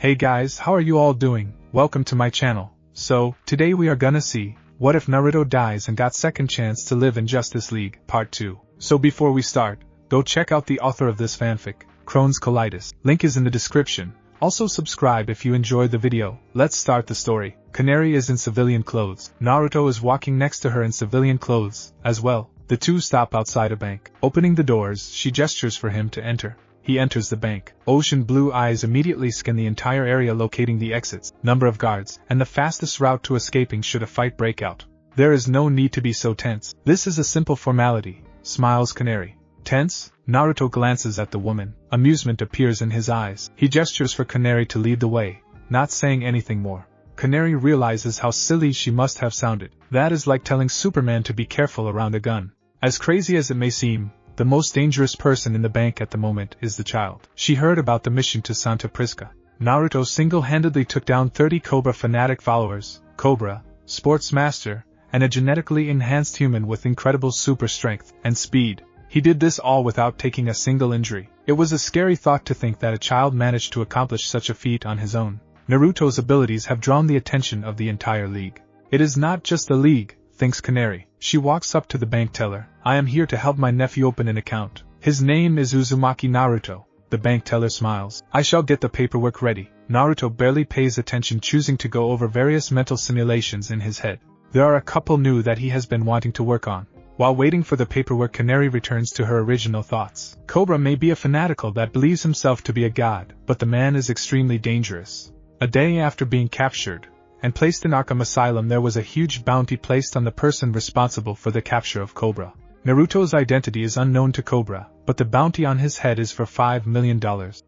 Hey guys, how are you all doing? Welcome to my channel. So, today we are gonna see, what if Naruto dies and got second chance to live in Justice League, Part 2. So before we start, go check out the author of this fanfic, Crohn's Colitis. Link is in the description. Also subscribe if you enjoyed the video. Let's start the story. Canary is in civilian clothes. Naruto is walking next to her in civilian clothes, as well. The two stop outside a bank. Opening the doors, she gestures for him to enter. He enters the bank. Ocean blue eyes immediately scan the entire area, locating the exits, number of guards, and the fastest route to escaping should a fight break out. There is no need to be so tense. This is a simple formality, smiles Canary. Tense? Naruto glances at the woman. Amusement appears in his eyes. He gestures for Canary to lead the way, not saying anything more. Canary realizes how silly she must have sounded. That is like telling Superman to be careful around a gun. As crazy as it may seem, the most dangerous person in the bank at the moment is the child. She heard about the mission to Santa Prisca. Naruto single-handedly took down 30 Cobra fanatic followers, Cobra, sports master, and a genetically enhanced human with incredible super strength and speed. He did this all without taking a single injury. It was a scary thought to think that a child managed to accomplish such a feat on his own. Naruto's abilities have drawn the attention of the entire league. It is not just the league, thinks Canary. She walks up to the bank teller. I am here to help my nephew open an account. His name is Uzumaki Naruto. The bank teller smiles. I shall get the paperwork ready. Naruto barely pays attention, choosing to go over various mental simulations in his head. There are a couple new that he has been wanting to work on. While waiting for the paperwork, Canary returns to her original thoughts. Cobra may be a fanatical that believes himself to be a god, but the man is extremely dangerous. A day after being captured and placed in Arkham Asylum, there was a huge bounty placed on the person responsible for the capture of Cobra. Naruto's identity is unknown to Cobra, but the bounty on his head is for $5 million.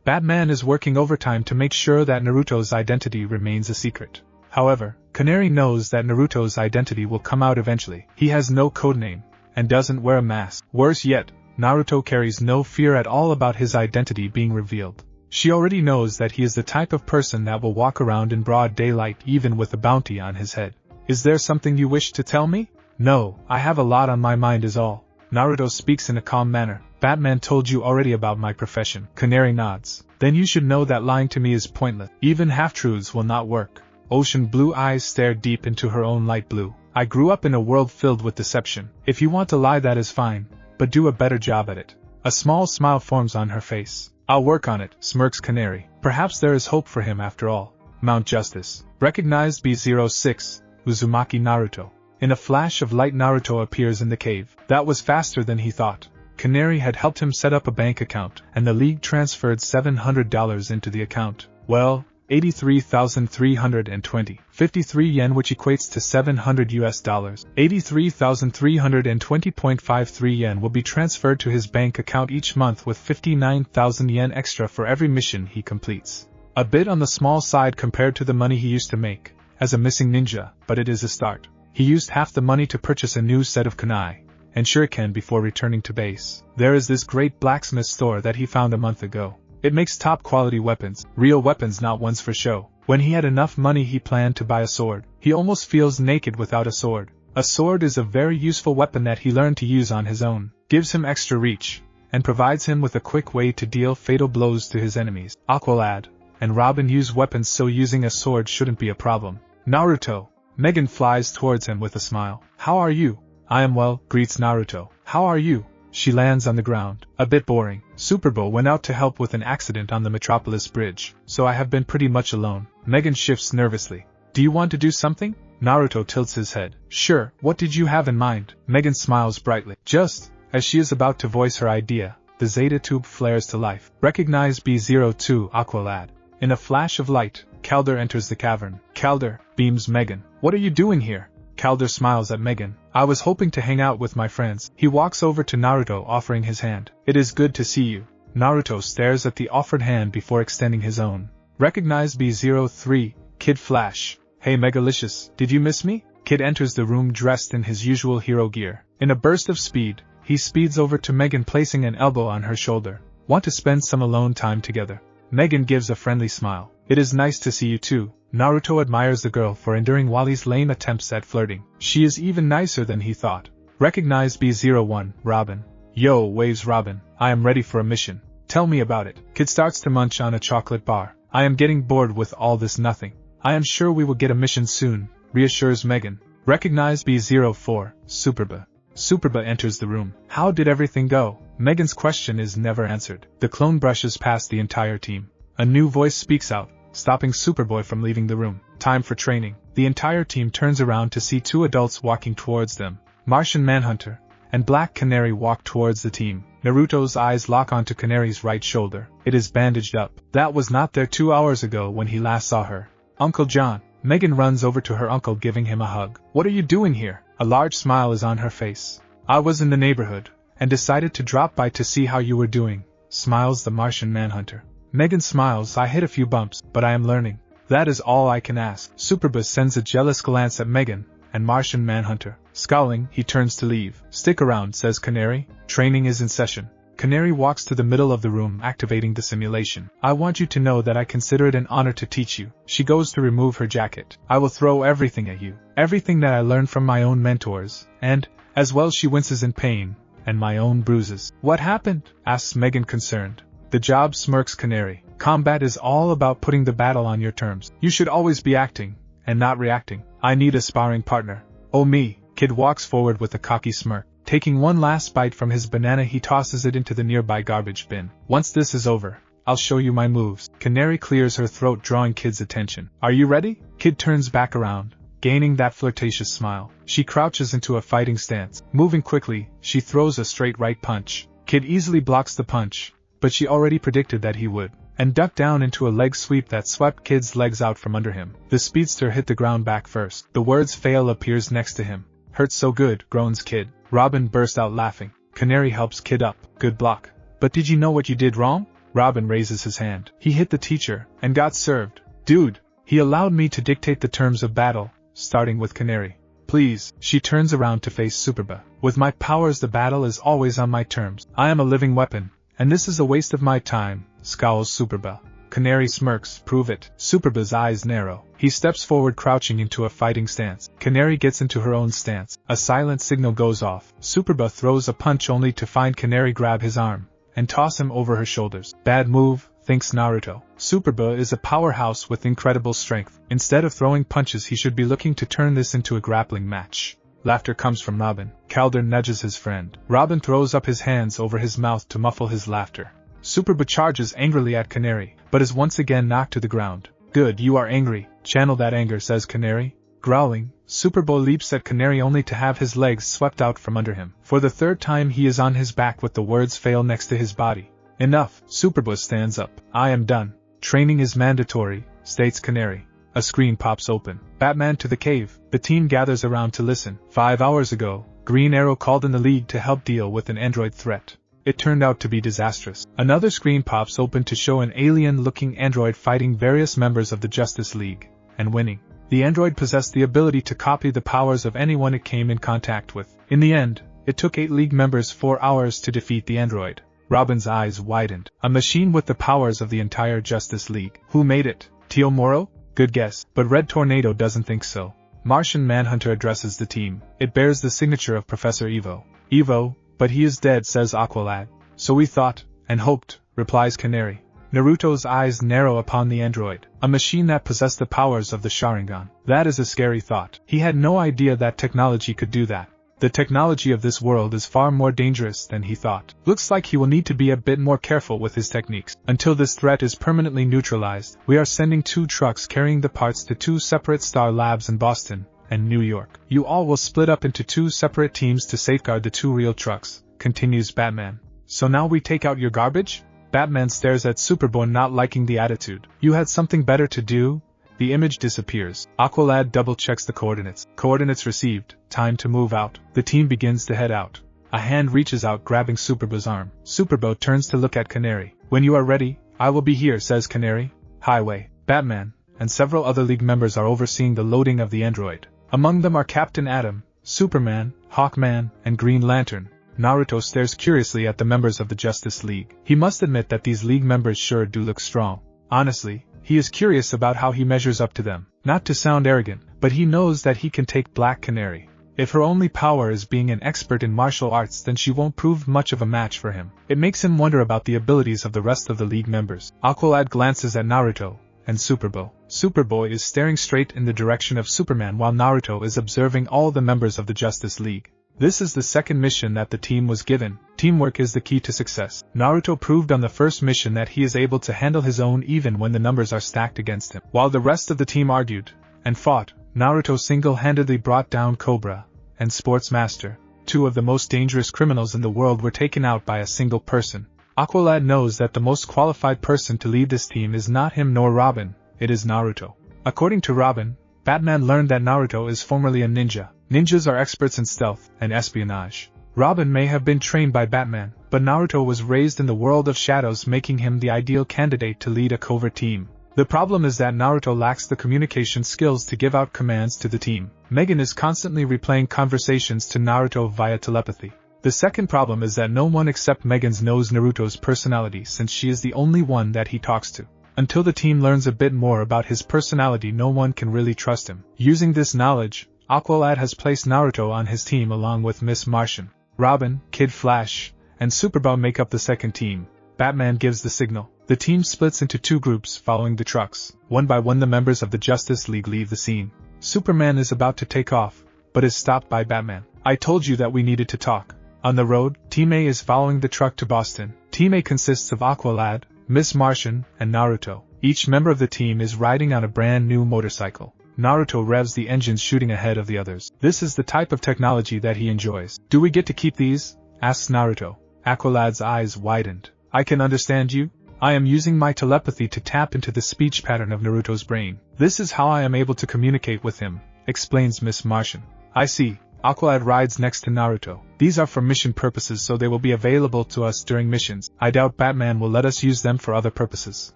Batman is working overtime to make sure that Naruto's identity remains a secret. However, Canary knows that Naruto's identity will come out eventually. He has no codename and doesn't wear a mask. Worse yet, Naruto carries no fear at all about his identity being revealed. She already knows that he is the type of person that will walk around in broad daylight even with a bounty on his head. Is there something you wish to tell me? No, I have a lot on my mind is all. Naruto speaks in a calm manner. Batman told you already about my profession. Canary nods. Then you should know that lying to me is pointless. Even half-truths will not work. Ocean blue eyes stare deep into her own light blue. I grew up in a world filled with deception. If you want to lie, that is fine, but do a better job at it. A small smile forms on her face. I'll work on it, smirks Canary. Perhaps there is hope for him after all. Mount Justice. Recognized B06, Uzumaki Naruto. In a flash of light, Naruto appears in the cave. That was faster than he thought. Canary had helped him set up a bank account, and the league transferred $700 into the account. Well, 83,320. 53 yen, which equates to $700 US. 83,320.53 yen will be transferred to his bank account each month, with 59,000 yen extra for every mission he completes. A bit on the small side compared to the money he used to make as a missing ninja, but it is a start. He used half the money to purchase a new set of kunai and shuriken before returning to base. There is this great blacksmith store that he found a month ago. It makes top quality weapons, real weapons, not ones for show. When he had enough money, he planned to buy a sword. He almost feels naked without a sword. A sword is a very useful weapon that he learned to use on his own, gives him extra reach, and provides him with a quick way to deal fatal blows to his enemies. Aqualad and Robin use weapons, so using a sword shouldn't be a problem. Naruto. Megan flies towards him with a smile. How are you? I am well, greets Naruto. How are you? She lands on the ground. A bit boring. Superbo went out to help with an accident on the Metropolis Bridge, so I have been pretty much alone. Megan shifts nervously. Do you want to do something? Naruto tilts his head. Sure, what did you have in mind? Megan smiles brightly. Just as she is about to voice her idea, the Zeta tube flares to life. Recognize B02 Aqualad. In a flash of light, Calder enters the cavern. Calder, beams Megan. What are you doing here? Calder smiles at Megan. I was hoping to hang out with my friends. He walks over to Naruto, offering his hand. It is good to see you. Naruto stares at the offered hand before extending his own. Recognize B03, Kid Flash. Hey Megalicious, did you miss me? Kid enters the room dressed in his usual hero gear. In a burst of speed, he speeds over to Megan, placing an elbow on her shoulder. Want to spend some alone time together? Megan gives a friendly smile. It is nice to see you too. Naruto admires the girl for enduring Wally's lame attempts at flirting. She is even nicer than he thought. Recognize B01, Robin. Yo, waves Robin. I am ready for a mission. Tell me about it. Kid starts to munch on a chocolate bar. I am getting bored with all this nothing. I am sure we will get a mission soon, reassures Megan. Recognize B04, Superba. Superba enters the room. How did everything go? Megan's question is never answered. The clone brushes past the entire team. A new voice speaks out, stopping Superboy from leaving the room. Time for training. The entire team turns around to see two adults walking towards them. Martian Manhunter and Black Canary walk towards the team. Naruto's eyes lock onto Canary's right shoulder. It is bandaged up. That was not there 2 hours ago when he last saw her. Uncle John. Megan runs over to her uncle, giving him a hug. What are you doing here? A large smile is on her face. I was in the neighborhood, and decided to drop by to see how you were doing, smiles the Martian Manhunter. Megan smiles. I hit a few bumps, but I am learning. That is all I can ask. Superbus sends a jealous glance at Megan and Martian Manhunter. Scowling, he turns to leave. Stick around, says Canary. Training is in session. Canary walks to the middle of the room, activating the simulation. I want you to know that I consider it an honor to teach you. She goes to remove her jacket. I will throw everything at you. Everything that I learned from my own mentors, and, as well, she winces in pain, and my own bruises. What happened? Asks Megan, concerned. The job, smirks Canary. Combat is all about putting the battle on your terms. You should always be acting, and not reacting. I need a sparring partner. Oh me. Kid walks forward with a cocky smirk. Taking one last bite from his banana, he tosses it into the nearby garbage bin. Once this is over, I'll show you my moves. Canary clears her throat, drawing Kid's attention. Are you ready? Kid turns back around, gaining that flirtatious smile. She crouches into a fighting stance. Moving quickly, she throws a straight right punch. Kid easily blocks the punch, but she already predicted that he would, and ducked down into a leg sweep that swept Kid's legs out from under him. The speedster hit the ground back first. The words fail appears next to him. Hurts so good, groans Kid. Robin burst out laughing. Canary helps Kid up. Good block. But did you know what you did wrong? Robin raises his hand. He hit the teacher, and got served. Dude, he allowed me to dictate the terms of battle, starting with Canary. Please. She turns around to face Superba. With my powers, the battle is always on my terms. I am a living weapon, and this is a waste of my time, scowls Superba. Canary smirks. Prove it. Superba's eyes narrow. He steps forward, crouching into a fighting stance. Canary gets into her own stance. A silent signal goes off. Superba throws a punch only to find Canary grab his arm and toss him over her shoulders. Bad move, thinks Naruto. Superba is a powerhouse with incredible strength. Instead of throwing punches, he should be looking to turn this into a grappling match. Laughter comes from Robin. Calder nudges his friend. Robin throws up his hands over his mouth to muffle his laughter. Superba charges angrily at Canary, but is once again knocked to the ground. Good, you are angry. Channel that anger, says Canary. Growling, Superba leaps at Canary only to have his legs swept out from under him. For the third time he is on his back with the words fail next to his body. Enough. Superba stands up. I am done. Training is mandatory, states Canary. A screen pops open. Batman to the cave. The team gathers around to listen. 5 hours ago, Green Arrow called in the League to help deal with an android threat. It turned out to be disastrous. Another screen pops open to show an alien-looking android fighting various members of the Justice League, and winning. The android possessed the ability to copy the powers of anyone it came in contact with. In the end, it took 8 League members 4 hours to defeat the android. Robin's eyes widened. A machine with the powers of the entire Justice League. Who made it? Tio Moro? Good guess, but Red Tornado doesn't think so. Martian Manhunter addresses the team. It bears the signature of Professor Evo. Evo, but he is dead, says Aqualad. So we thought, and hoped, replies Canary. Naruto's eyes narrow upon the android. A machine that possessed the powers of the Sharingan. That is a scary thought. He had no idea that technology could do that. The technology of this world is far more dangerous than he thought. Looks like he will need to be a bit more careful with his techniques. Until this threat is permanently neutralized, we are sending 2 trucks carrying the parts to 2 separate Star Labs in Boston and New York. You all will split up into 2 separate teams to safeguard the 2 real trucks, continues Batman. So now we take out your garbage? Batman stares at Superboy, not liking the attitude. You had something better to do? The image disappears. Aqualad double-checks the coordinates. Coordinates received. Time to move out. The team begins to head out. A hand reaches out, grabbing Superbo's arm. Superbo turns to look at Canary. When you are ready, I will be here, says Canary. Highway. Batman and several other League members are overseeing the loading of the android. Among them are Captain Atom, Superman, Hawkman, and Green Lantern. Naruto stares curiously at the members of the Justice League. He must admit that these League members sure do look strong. Honestly, he is curious about how he measures up to them. Not to sound arrogant, but he knows that he can take Black Canary. If her only power is being an expert in martial arts, then she won't prove much of a match for him. It makes him wonder about the abilities of the rest of the league members. Aqualad glances at Naruto and Superboy. Superboy is staring straight in the direction of Superman while Naruto is observing all the members of the Justice League. This is the second mission that the team was given. Teamwork is the key to success. Naruto proved on the first mission that he is able to handle his own even when the numbers are stacked against him. While the rest of the team argued and fought, Naruto single-handedly brought down Cobra and Sportsmaster. Two of the most dangerous criminals in the world were taken out by a single person. Aqualad knows that the most qualified person to lead this team is not him nor Robin, it is Naruto. According to Robin, Batman learned that Naruto is formerly a ninja. Ninjas are experts in stealth and espionage. Robin may have been trained by Batman, but Naruto was raised in the world of shadows, making him the ideal candidate to lead a covert team. The problem is that Naruto lacks the communication skills to give out commands to the team. Megan is constantly replaying conversations to Naruto via telepathy. The second problem is that no one except Megan knows Naruto's personality, since she is the only one that he talks to. Until the team learns a bit more about his personality, no one can really trust him. Using this knowledge, Aqualad has placed Naruto on his team along with Miss Martian. Robin, Kid Flash, and Superboy make up the second team. Batman gives the signal. The team splits into two groups following the trucks. One by one the members of the Justice League leave the scene. Superman is about to take off, but is stopped by Batman. I told you that we needed to talk. On the road, Team A is following the truck to Boston. Team A consists of Aqualad, Miss Martian, and Naruto. Each member of the team is riding on a brand new motorcycle. Naruto revs the engines, shooting ahead of the others. This is the type of technology that he enjoys. Do we get to keep these? Asks Naruto. Aqualad's eyes widened. I can understand you. I am using my telepathy to tap into the speech pattern of Naruto's brain. This is how I am able to communicate with him, explains Miss Martian. I see. Aqualad rides next to Naruto. These are for mission purposes, so they will be available to us during missions. I doubt Batman will let us use them for other purposes.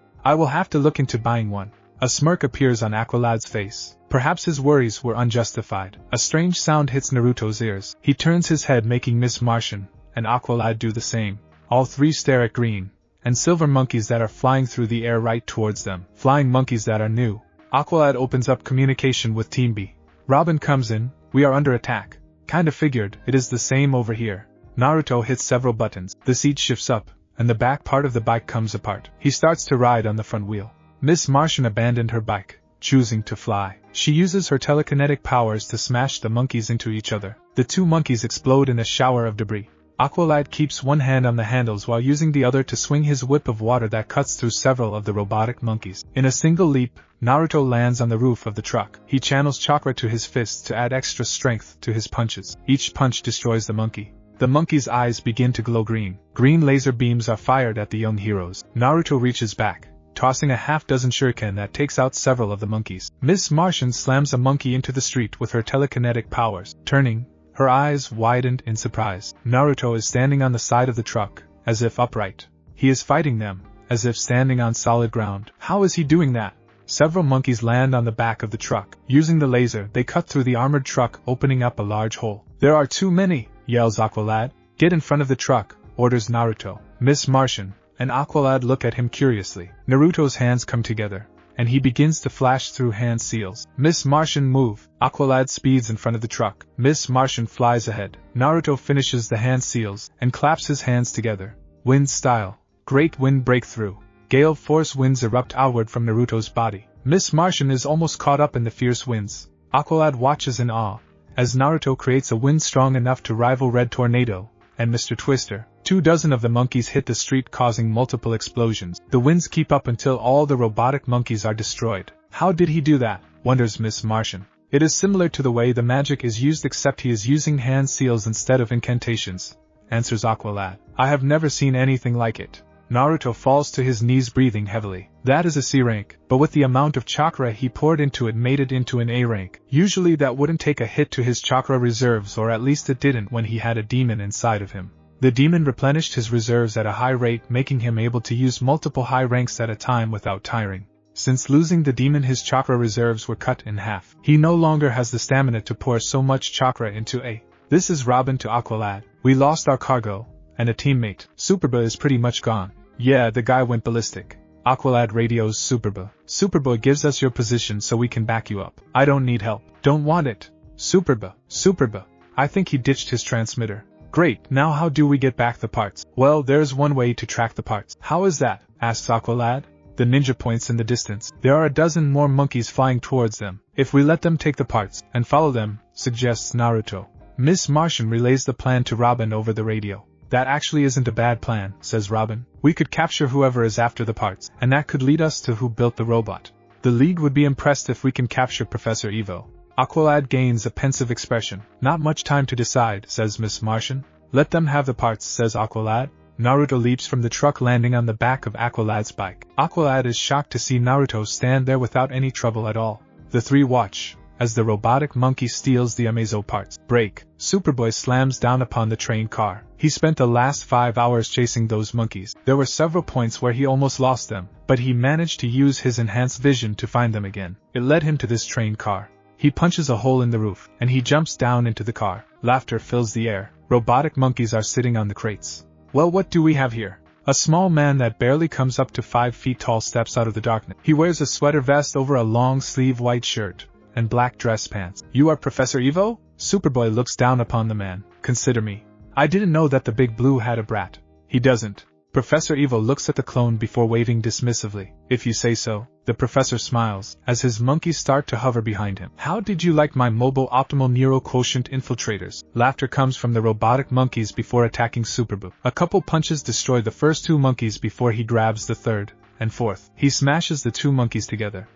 I will have to look into buying one. A smirk appears on Aqualad's face. Perhaps his worries were unjustified. A strange sound hits Naruto's ears. He turns his head, making Miss Martian and Aqualad do the same. All three stare at green and silver monkeys that are flying through the air right towards them. Flying monkeys that are new. Aqualad opens up communication with Team B. Robin comes in. We are under attack. Kinda figured, it is the same over here. Naruto hits several buttons. The seat shifts up, and the back part of the bike comes apart. He starts to ride on the front wheel. Miss Martian abandoned her bike, choosing to fly. She uses her telekinetic powers to smash the monkeys into each other. The two monkeys explode in a shower of debris. Aqualad keeps one hand on the handles while using the other to swing his whip of water that cuts through several of the robotic monkeys. In a single leap, Naruto lands on the roof of the truck. He channels chakra to his fists to add extra strength to his punches. Each punch destroys the monkey. The monkey's eyes begin to glow green. Green laser beams are fired at the young heroes. Naruto reaches back, tossing a half-dozen shuriken that takes out several of the monkeys. Miss Martian slams a monkey into the street with her telekinetic powers. Turning, her eyes widened in surprise. Naruto is standing on the side of the truck, as if upright. He is fighting them, as if standing on solid ground. How is he doing that? Several monkeys land on the back of the truck. Using the laser, they cut through the armored truck, opening up a large hole. There are too many, yells Aqualad. Get in front of the truck, orders Naruto. Miss Martian and Aqualad look at him curiously. Naruto's hands come together, and he begins to flash through hand seals. Miss Martian move. Aqualad speeds in front of the truck. Miss Martian flies ahead. Naruto finishes the hand seals and claps his hands together. Wind style. Great wind breakthrough. Gale force winds erupt outward from Naruto's body. Miss Martian is almost caught up in the fierce winds. Aqualad watches in awe, as Naruto creates a wind strong enough to rival Red Tornado and Mr. Twister. 24 of the monkeys hit the street, causing multiple explosions. The winds keep up until all the robotic monkeys are destroyed. How did he do that? Wonders Miss Martian. It is similar to the way the magic is used, except he is using hand seals instead of incantations, answers Aqualad. I have never seen anything like it. Naruto falls to his knees, breathing heavily. That is a C rank, but with the amount of chakra he poured into it, made it into an A rank. Usually that wouldn't take a hit to his chakra reserves, or at least it didn't when he had a demon inside of him. The demon replenished his reserves at a high rate, making him able to use multiple high ranks at a time without tiring. Since losing the demon, his chakra reserves were cut in half. He no longer has the stamina to pour so much chakra into A. This is Robin to Aqualad. We lost our cargo and a teammate. Superboy is pretty much gone. Yeah, the guy went ballistic. Aqualad radios Superboy. Superboy gives us your position so we can back you up. I don't need help. Don't want it. Superboy. I think he ditched his transmitter. Great, now how do we get back the parts? Well, there's one way to track the parts. How is that? Asks Aqualad. The ninja points in the distance. There are a dozen more monkeys flying towards them. If we let them take the parts, and follow them, suggests Naruto. Miss Martian relays the plan to Robin over the radio. That actually isn't a bad plan, says Robin. We could capture whoever is after the parts, and that could lead us to who built the robot. The League would be impressed if we can capture Professor Evo. Aqualad gains a pensive expression. Not much time to decide, says Miss Martian. Let them have the parts, says Aqualad. Naruto leaps from the truck, landing on the back of Aqualad's bike. Aqualad is shocked to see Naruto stand there without any trouble at all. The three watch as the robotic monkey steals the Amazo parts. Break. Superboy slams down upon the train car. He spent the last 5 hours chasing those monkeys. There were several points where he almost lost them, but he managed to use his enhanced vision to find them again. It led him to this train car. He punches a hole in the roof, and he jumps down into the car. Laughter fills the air. Robotic monkeys are sitting on the crates. Well, what do we have here? A small man that barely comes up to 5 feet tall steps out of the darkness. He wears a sweater vest over a long-sleeve white shirt and black dress pants. You are Professor Evo? Superboy looks down upon the man. Consider me. I didn't know that the Big Blue had a brat. He doesn't. Professor Evo looks at the clone before waving dismissively. If you say so. The professor smiles as his monkeys start to hover behind him. How did you like my mobile optimal neuroquotient infiltrators? Laughter comes from the robotic monkeys before attacking Superboo. A couple punches destroy the first 2 monkeys before he grabs the third and fourth. He smashes the 2 monkeys together.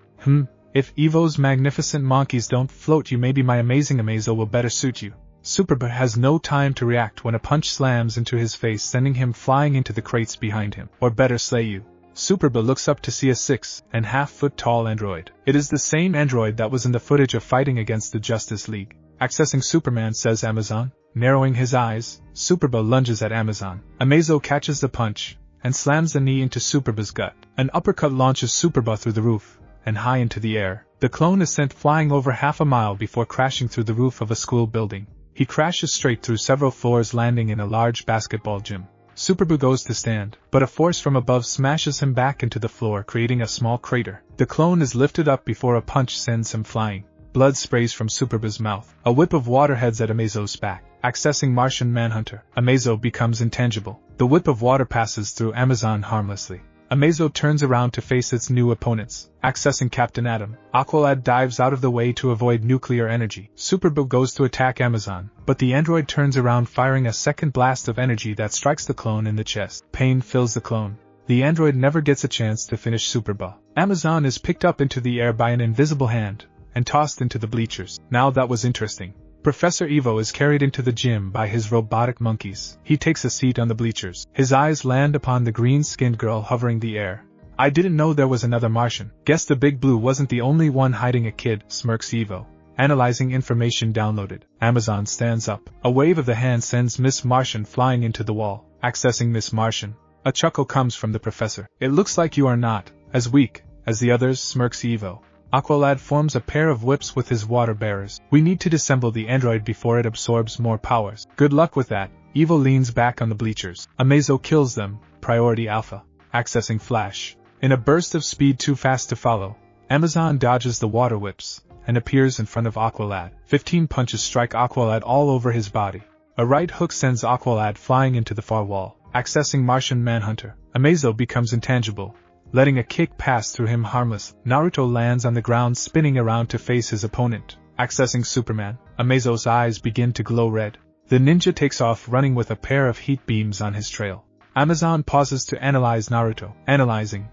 If Evo's magnificent monkeys don't float you, maybe my amazing Amazo will better suit you. Superboo has no time to react when a punch slams into his face, sending him flying into the crates behind him. Or better slay you. Superboo looks up to see a 6.5 foot tall android. It is the same android that was in the footage of fighting against the Justice League. Accessing Superman, says Amazon. Narrowing his eyes, Superboo lunges at Amazon. Amazo catches the punch and slams the knee into Superboo's gut. An uppercut launches Superboo through the roof and high into the air. The clone is sent flying over half a mile before crashing through the roof of a school building. He crashes straight through several floors, landing in a large basketball gym. Superboo goes to stand, but a force from above smashes him back into the floor, creating a small crater. The clone is lifted up before a punch sends him flying. Blood sprays from Superboo's mouth. A whip of water heads at Amazo's back. Accessing Martian Manhunter. Amazo becomes intangible. The whip of water passes through Amazon harmlessly. Amazo turns around to face its new opponents. Accessing Captain Atom. Aqualad dives out of the way to avoid nuclear energy. Superboo goes to attack Amazon, but the android turns around, firing a second blast of energy that strikes the clone in the chest. Pain fills the clone. The android never gets a chance to finish Superboo. Amazon is picked up into the air by an invisible hand and tossed into the bleachers. Now that was interesting. Professor Evo is carried into the gym by his robotic monkeys. He takes a seat on the bleachers. His eyes land upon the green-skinned girl hovering the air. I didn't know there was another Martian. Guess the Big Blue wasn't the only one hiding a kid, smirks Evo. Analyzing information downloaded. Amazon stands up. A wave of the hand sends Miss Martian flying into the wall. Accessing Miss Martian. A chuckle comes from the professor. It looks like you are not as weak as the others, smirks Evo. Aqualad forms a pair of whips with his water bearers. We need to disassemble the android before it absorbs more powers. Good luck with that. Evo leans back on the bleachers. Amazo kills them. Priority Alpha. Accessing Flash. In a burst of speed too fast to follow, Amazon dodges the water whips and appears in front of Aqualad. 15 punches strike Aqualad all over his body. A right hook sends Aqualad flying into the far wall. Accessing Martian Manhunter. Amazo becomes intangible, letting a kick pass through him harmless. Naruto lands on the ground, spinning around to face his opponent. Accessing Superman. Amazo's eyes begin to glow red. The ninja takes off running with a pair of heat beams on his trail. Amazon pauses to analyze Naruto. Analyzing,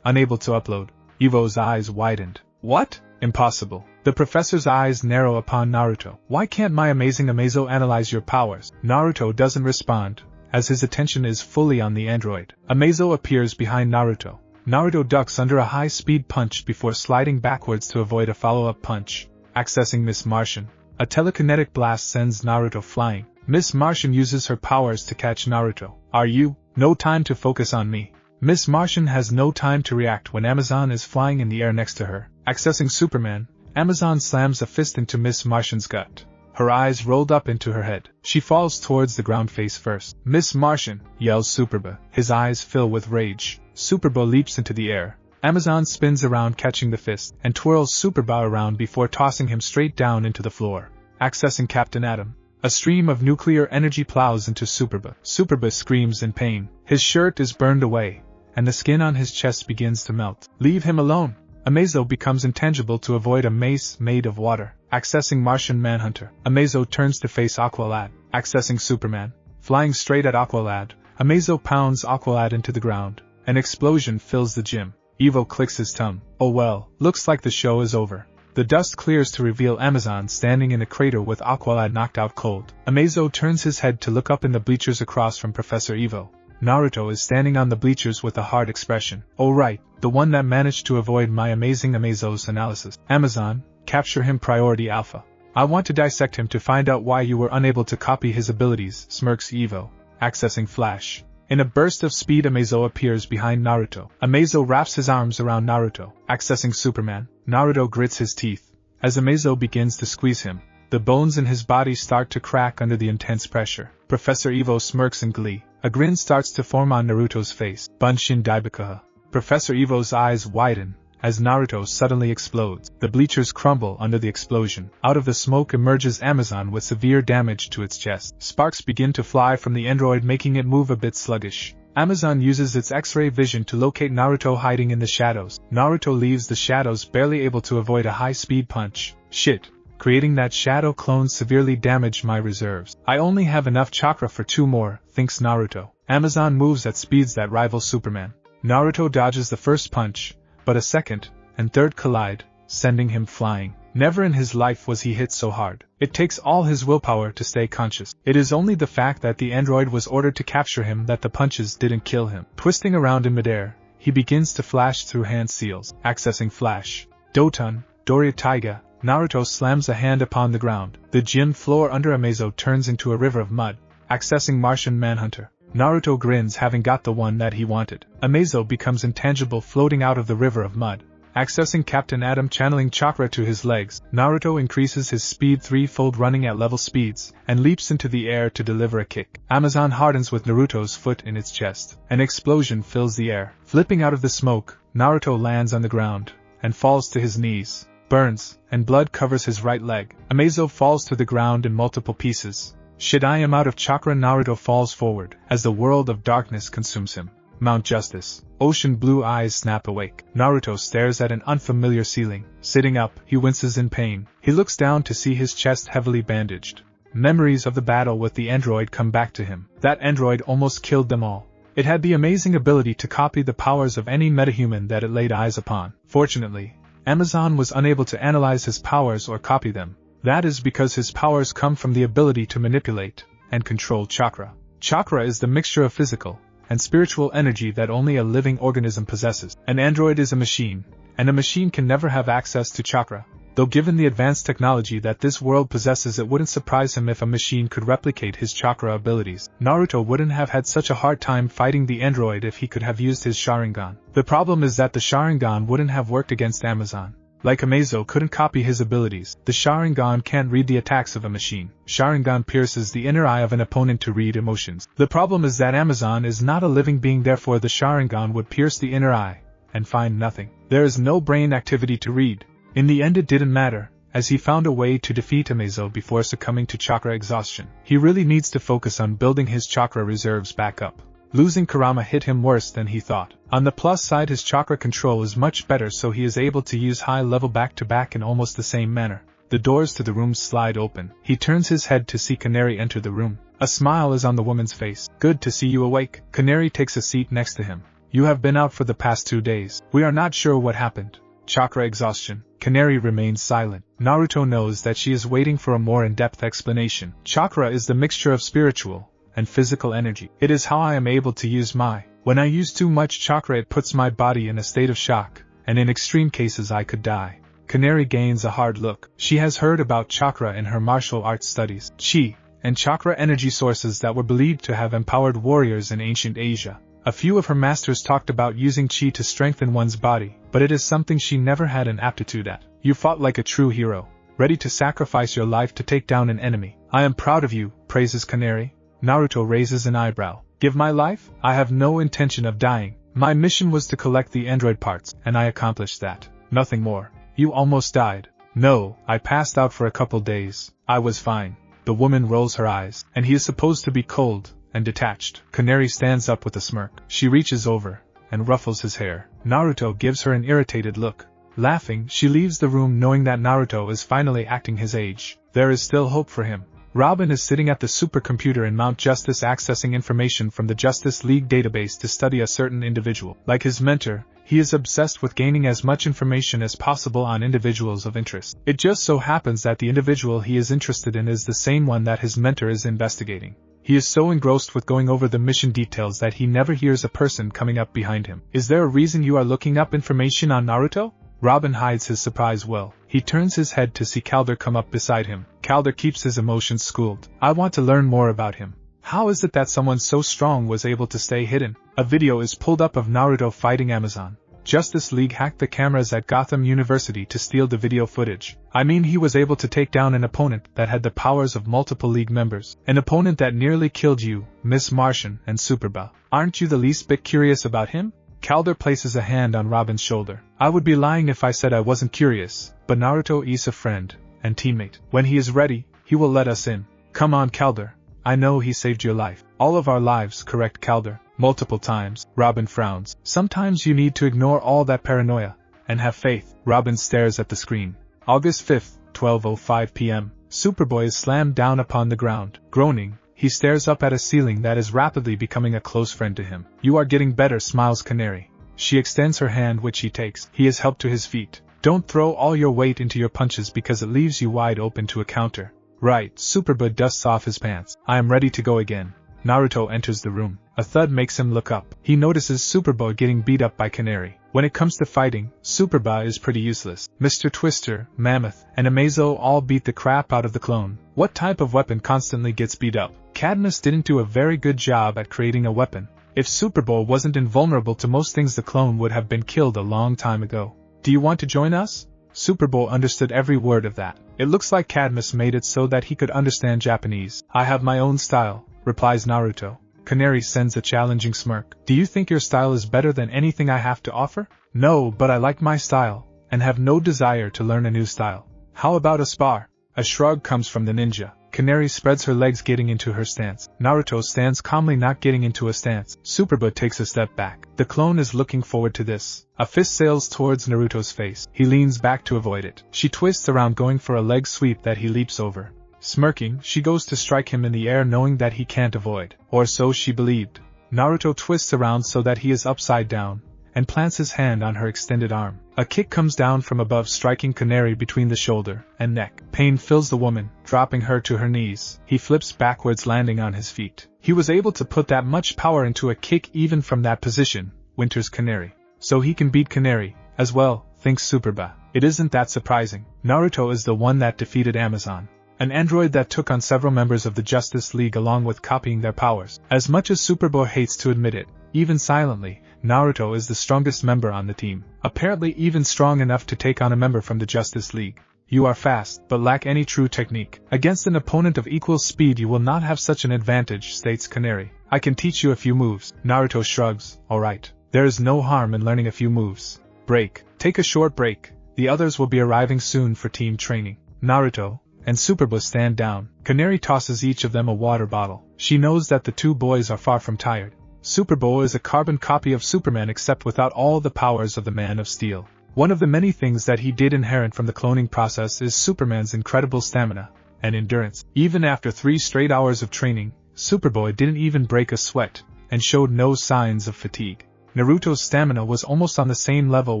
unable to upload. Evo's eyes widened. What? Impossible. The professor's eyes narrow upon Naruto. Why can't my amazing Amazo analyze your powers? Naruto doesn't respond, as his attention is fully on the android. Amazo appears behind Naruto. Naruto ducks under a high-speed punch before sliding backwards to avoid a follow-up punch. Accessing Miss Martian. A telekinetic blast sends Naruto flying. Miss Martian uses her powers to catch Naruto. Are you? No time to focus on me. Miss Martian has no time to react when Amazon is flying in the air next to her. Accessing Superman. Amazon slams a fist into Miss Martian's gut. Her eyes rolled up into her head. She falls towards the ground face first. Miss Martian, yells Superboo. His eyes fill with rage. Superboo leaps into the air. Amazon spins around catching the fist and twirls Superboo around before tossing him straight down into the floor. accessing Captain Atom. A stream of nuclear energy plows into Superba. Superba screams in pain. His shirt is burned away, and the skin on his chest begins to melt. Leave him alone! Amazo becomes intangible to avoid a mace made of water. Accessing Martian Manhunter. Amazo turns to face Aqualad. Accessing Superman. Flying straight at Aqualad, Amazo pounds Aqualad into the ground. An explosion fills the gym. Evo clicks his tongue. Oh well, looks like the show is over. The dust clears to reveal Amazon standing in a crater with Aqualad knocked out cold. Amazo turns his head to look up in the bleachers across from Professor Evo. Naruto is standing on the bleachers with a hard expression. Oh right, the one that managed to avoid my amazing Amazo's analysis. Amazon, capture him Priority Alpha. I want to dissect him to find out why you were unable to copy his abilities, smirks Evo. Accessing Flash. In a burst of speed, Amazo appears behind Naruto. Amazo wraps his arms around Naruto. Accessing Superman. Naruto grits his teeth. As Amazo begins to squeeze him, the bones in his body start to crack under the intense pressure. Professor Evo smirks in glee. A grin starts to form on Naruto's face. Bunshin Daibakaha. Professor Evo's eyes widen as Naruto suddenly explodes. The bleachers crumble under the explosion. Out of the smoke emerges Amazon with severe damage to its chest. Sparks begin to fly from the android, making it move a bit sluggish. Amazon uses its X-ray vision to locate Naruto hiding in the shadows. Naruto leaves the shadows, barely able to avoid a high-speed punch. Shit. Creating that shadow clone severely damaged my reserves. I only have enough chakra for 2 more, thinks Naruto. Amazon moves at speeds that rival Superman. Naruto dodges the first punch, but a second and third collide, sending him flying. Never in his life was he hit so hard. It takes all his willpower to stay conscious. It is only the fact that the android was ordered to capture him that the punches didn't kill him. Twisting around in midair, he begins to flash through hand seals. Accessing Flash. Doton, Doria Taiga. Naruto slams a hand upon the ground. The gym floor under Amazo turns into a river of mud. Accessing Martian Manhunter. Naruto grins, having got the one that he wanted. Amazo becomes intangible, floating out of the river of mud. Accessing Captain Atom, channeling chakra to his legs, Naruto increases his speed 3-fold, running at level speeds, and leaps into the air to deliver a kick. Amazon hardens with Naruto's foot in its chest. An explosion fills the air. Flipping out of the smoke, Naruto lands on the ground and falls to his knees. Burns, and blood covers his right leg. Amazo falls to the ground in multiple pieces. Shit, I am out of chakra. Naruto falls forward as the world of darkness consumes him. Mount Justice. Ocean blue eyes snap awake. Naruto stares at an unfamiliar ceiling. Sitting up, he winces in pain. He looks down to see his chest heavily bandaged. Memories of the battle with the android come back to him. That android almost killed them all. It had the amazing ability to copy the powers of any metahuman that it laid eyes upon. Fortunately, Amazon was unable to analyze his powers or copy them. That is because his powers come from the ability to manipulate and control chakra. Chakra is the mixture of physical and spiritual energy that only a living organism possesses. An android is a machine, and a machine can never have access to chakra. Though given the advanced technology that this world possesses, it wouldn't surprise him if a machine could replicate his chakra abilities. Naruto wouldn't have had such a hard time fighting the android if he could have used his Sharingan. The problem is that the Sharingan wouldn't have worked against Amazon. Like Amazo couldn't copy his abilities, the Sharingan can't read the attacks of a machine. Sharingan pierces the inner eye of an opponent to read emotions. The problem is that Amazon is not a living being, therefore the Sharingan would pierce the inner eye and find nothing. There is no brain activity to read. In the end it didn't matter, as he found a way to defeat Amazo before succumbing to chakra exhaustion. He really needs to focus on building his chakra reserves back up. Losing Kurama hit him worse than he thought. On the plus side, his chakra control is much better, so he is able to use high level back-to-back in almost the same manner. The doors to the rooms slide open. He turns his head to see Canary enter the room. A smile is on the woman's face. Good to see you awake. Canary takes a seat next to him. You have been out for the past 2 days. We are not sure what happened. Chakra exhaustion. Canary remains silent. Naruto knows that she is waiting for a more in-depth explanation. Chakra is the mixture of spiritual and physical energy. It is how I am able to use my. When I use too much chakra, it puts my body in a state of shock, and in extreme cases I could die. Canary gains a hard look. She has heard about chakra in her martial arts studies. Chi and chakra energy sources that were believed to have empowered warriors in ancient Asia. A few of her masters talked about using chi to strengthen one's body, but it is something she never had an aptitude at. You fought like a true hero, ready to sacrifice your life to take down an enemy. I am proud of you, praises Canary. Naruto raises an eyebrow. Give my life? I have no intention of dying. My mission was to collect the android parts, and I accomplished that. Nothing more. You almost died. No, I passed out for a couple days. I was fine. The woman rolls her eyes, and he is supposed to be cold and detached. Canary stands up with a smirk. She reaches over and ruffles his hair. Naruto gives her an irritated look. Laughing, she leaves the room knowing that Naruto is finally acting his age. There is still hope for him. Robin is sitting at the supercomputer in Mount Justice accessing information from the Justice League database to study a certain individual. Like his mentor, he is obsessed with gaining as much information as possible on individuals of interest. It just so happens that the individual he is interested in is the same one that his mentor is investigating. He is so engrossed with going over the mission details that he never hears a person coming up behind him. Is there a reason you are looking up information on Naruto? Robin hides his surprise well. He turns his head to see Calder come up beside him. Calder keeps his emotions schooled. I want to learn more about him. How is it that someone so strong was able to stay hidden? A video is pulled up of Naruto fighting Amazon. Justice League hacked the cameras at Gotham University to steal the video footage. I mean, he was able to take down an opponent that had the powers of multiple League members. An opponent that nearly killed you, Miss Martian and Superba. Aren't you the least bit curious about him? Calder places a hand on Robin's shoulder. I would be lying if I said I wasn't curious, but Naruto is a friend and teammate. When he is ready, he will let us in. Come on, Calder. I know he saved your life. All of our lives, correct, Calder? Multiple times. Robin frowns. Sometimes you need to ignore all that paranoia and have faith. Robin stares at the screen. August 5th, 12:05 p.m. Superboy is slammed down upon the ground. Groaning, he stares up at a ceiling that is rapidly becoming a close friend to him. You are getting better, smiles Canary. She extends her hand, which he takes. He is helped to his feet. Don't throw all your weight into your punches because it leaves you wide open to a counter. Right, Superboy dusts off his pants. I am ready to go again. Naruto enters the room. A thud makes him look up. He notices Superboy getting beat up by Canary. When it comes to fighting, Superboy is pretty useless. Mr. Twister, Mammoth, and Amazo all beat the crap out of the clone. What type of weapon constantly gets beat up? Cadmus didn't do a very good job at creating a weapon. If Superboy wasn't invulnerable to most things, the clone would have been killed a long time ago. Do you want to join us? Superboy understood every word of that. It looks like Cadmus made it so that he could understand Japanese. I have my own style, replies Naruto. Canary sends a challenging smirk. Do you think your style is better than anything I have to offer? No, but I like my style, and have no desire to learn a new style. How about a spar? A shrug comes from the ninja. Canary spreads her legs, getting into her stance. Naruto stands calmly, not getting into a stance. Superboy takes a step back. The clone is looking forward to this. A fist sails towards Naruto's face. He leans back to avoid it. She twists around, going for a leg sweep that he leaps over. Smirking, she goes to strike him in the air, knowing that he can't avoid. Or so she believed. Naruto twists around so that he is upside down, and plants his hand on her extended arm. A kick comes down from above, striking Canary between the shoulder and neck. Pain fills the woman, dropping her to her knees. He flips backwards, landing on his feet. He was able to put that much power into a kick even from that position, whimpers Canary. So he can beat Canary, as well, thinks Superba. It isn't that surprising. Naruto is the one that defeated Amazon, an android that took on several members of the Justice League along with copying their powers. As much as Superboy hates to admit it, even silently, Naruto is the strongest member on the team, apparently even strong enough to take on a member from the Justice League. You are fast, but lack any true technique. Against an opponent of equal speed you will not have such an advantage, states Canary. I can teach you a few moves. Naruto shrugs. Alright. There is no harm in learning a few moves. Break. Take a short break. The others will be arriving soon for team training. Naruto and Superboy stand down. Canary tosses each of them a water bottle. She knows that the two boys are far from tired. Superboy is a carbon copy of Superman, except without all the powers of the Man of Steel. One of the many things that he did inherent from the cloning process is Superman's incredible stamina and endurance. Even after 3 straight hours of training, Superboy didn't even break a sweat, and showed no signs of fatigue. Naruto's stamina was almost on the same level,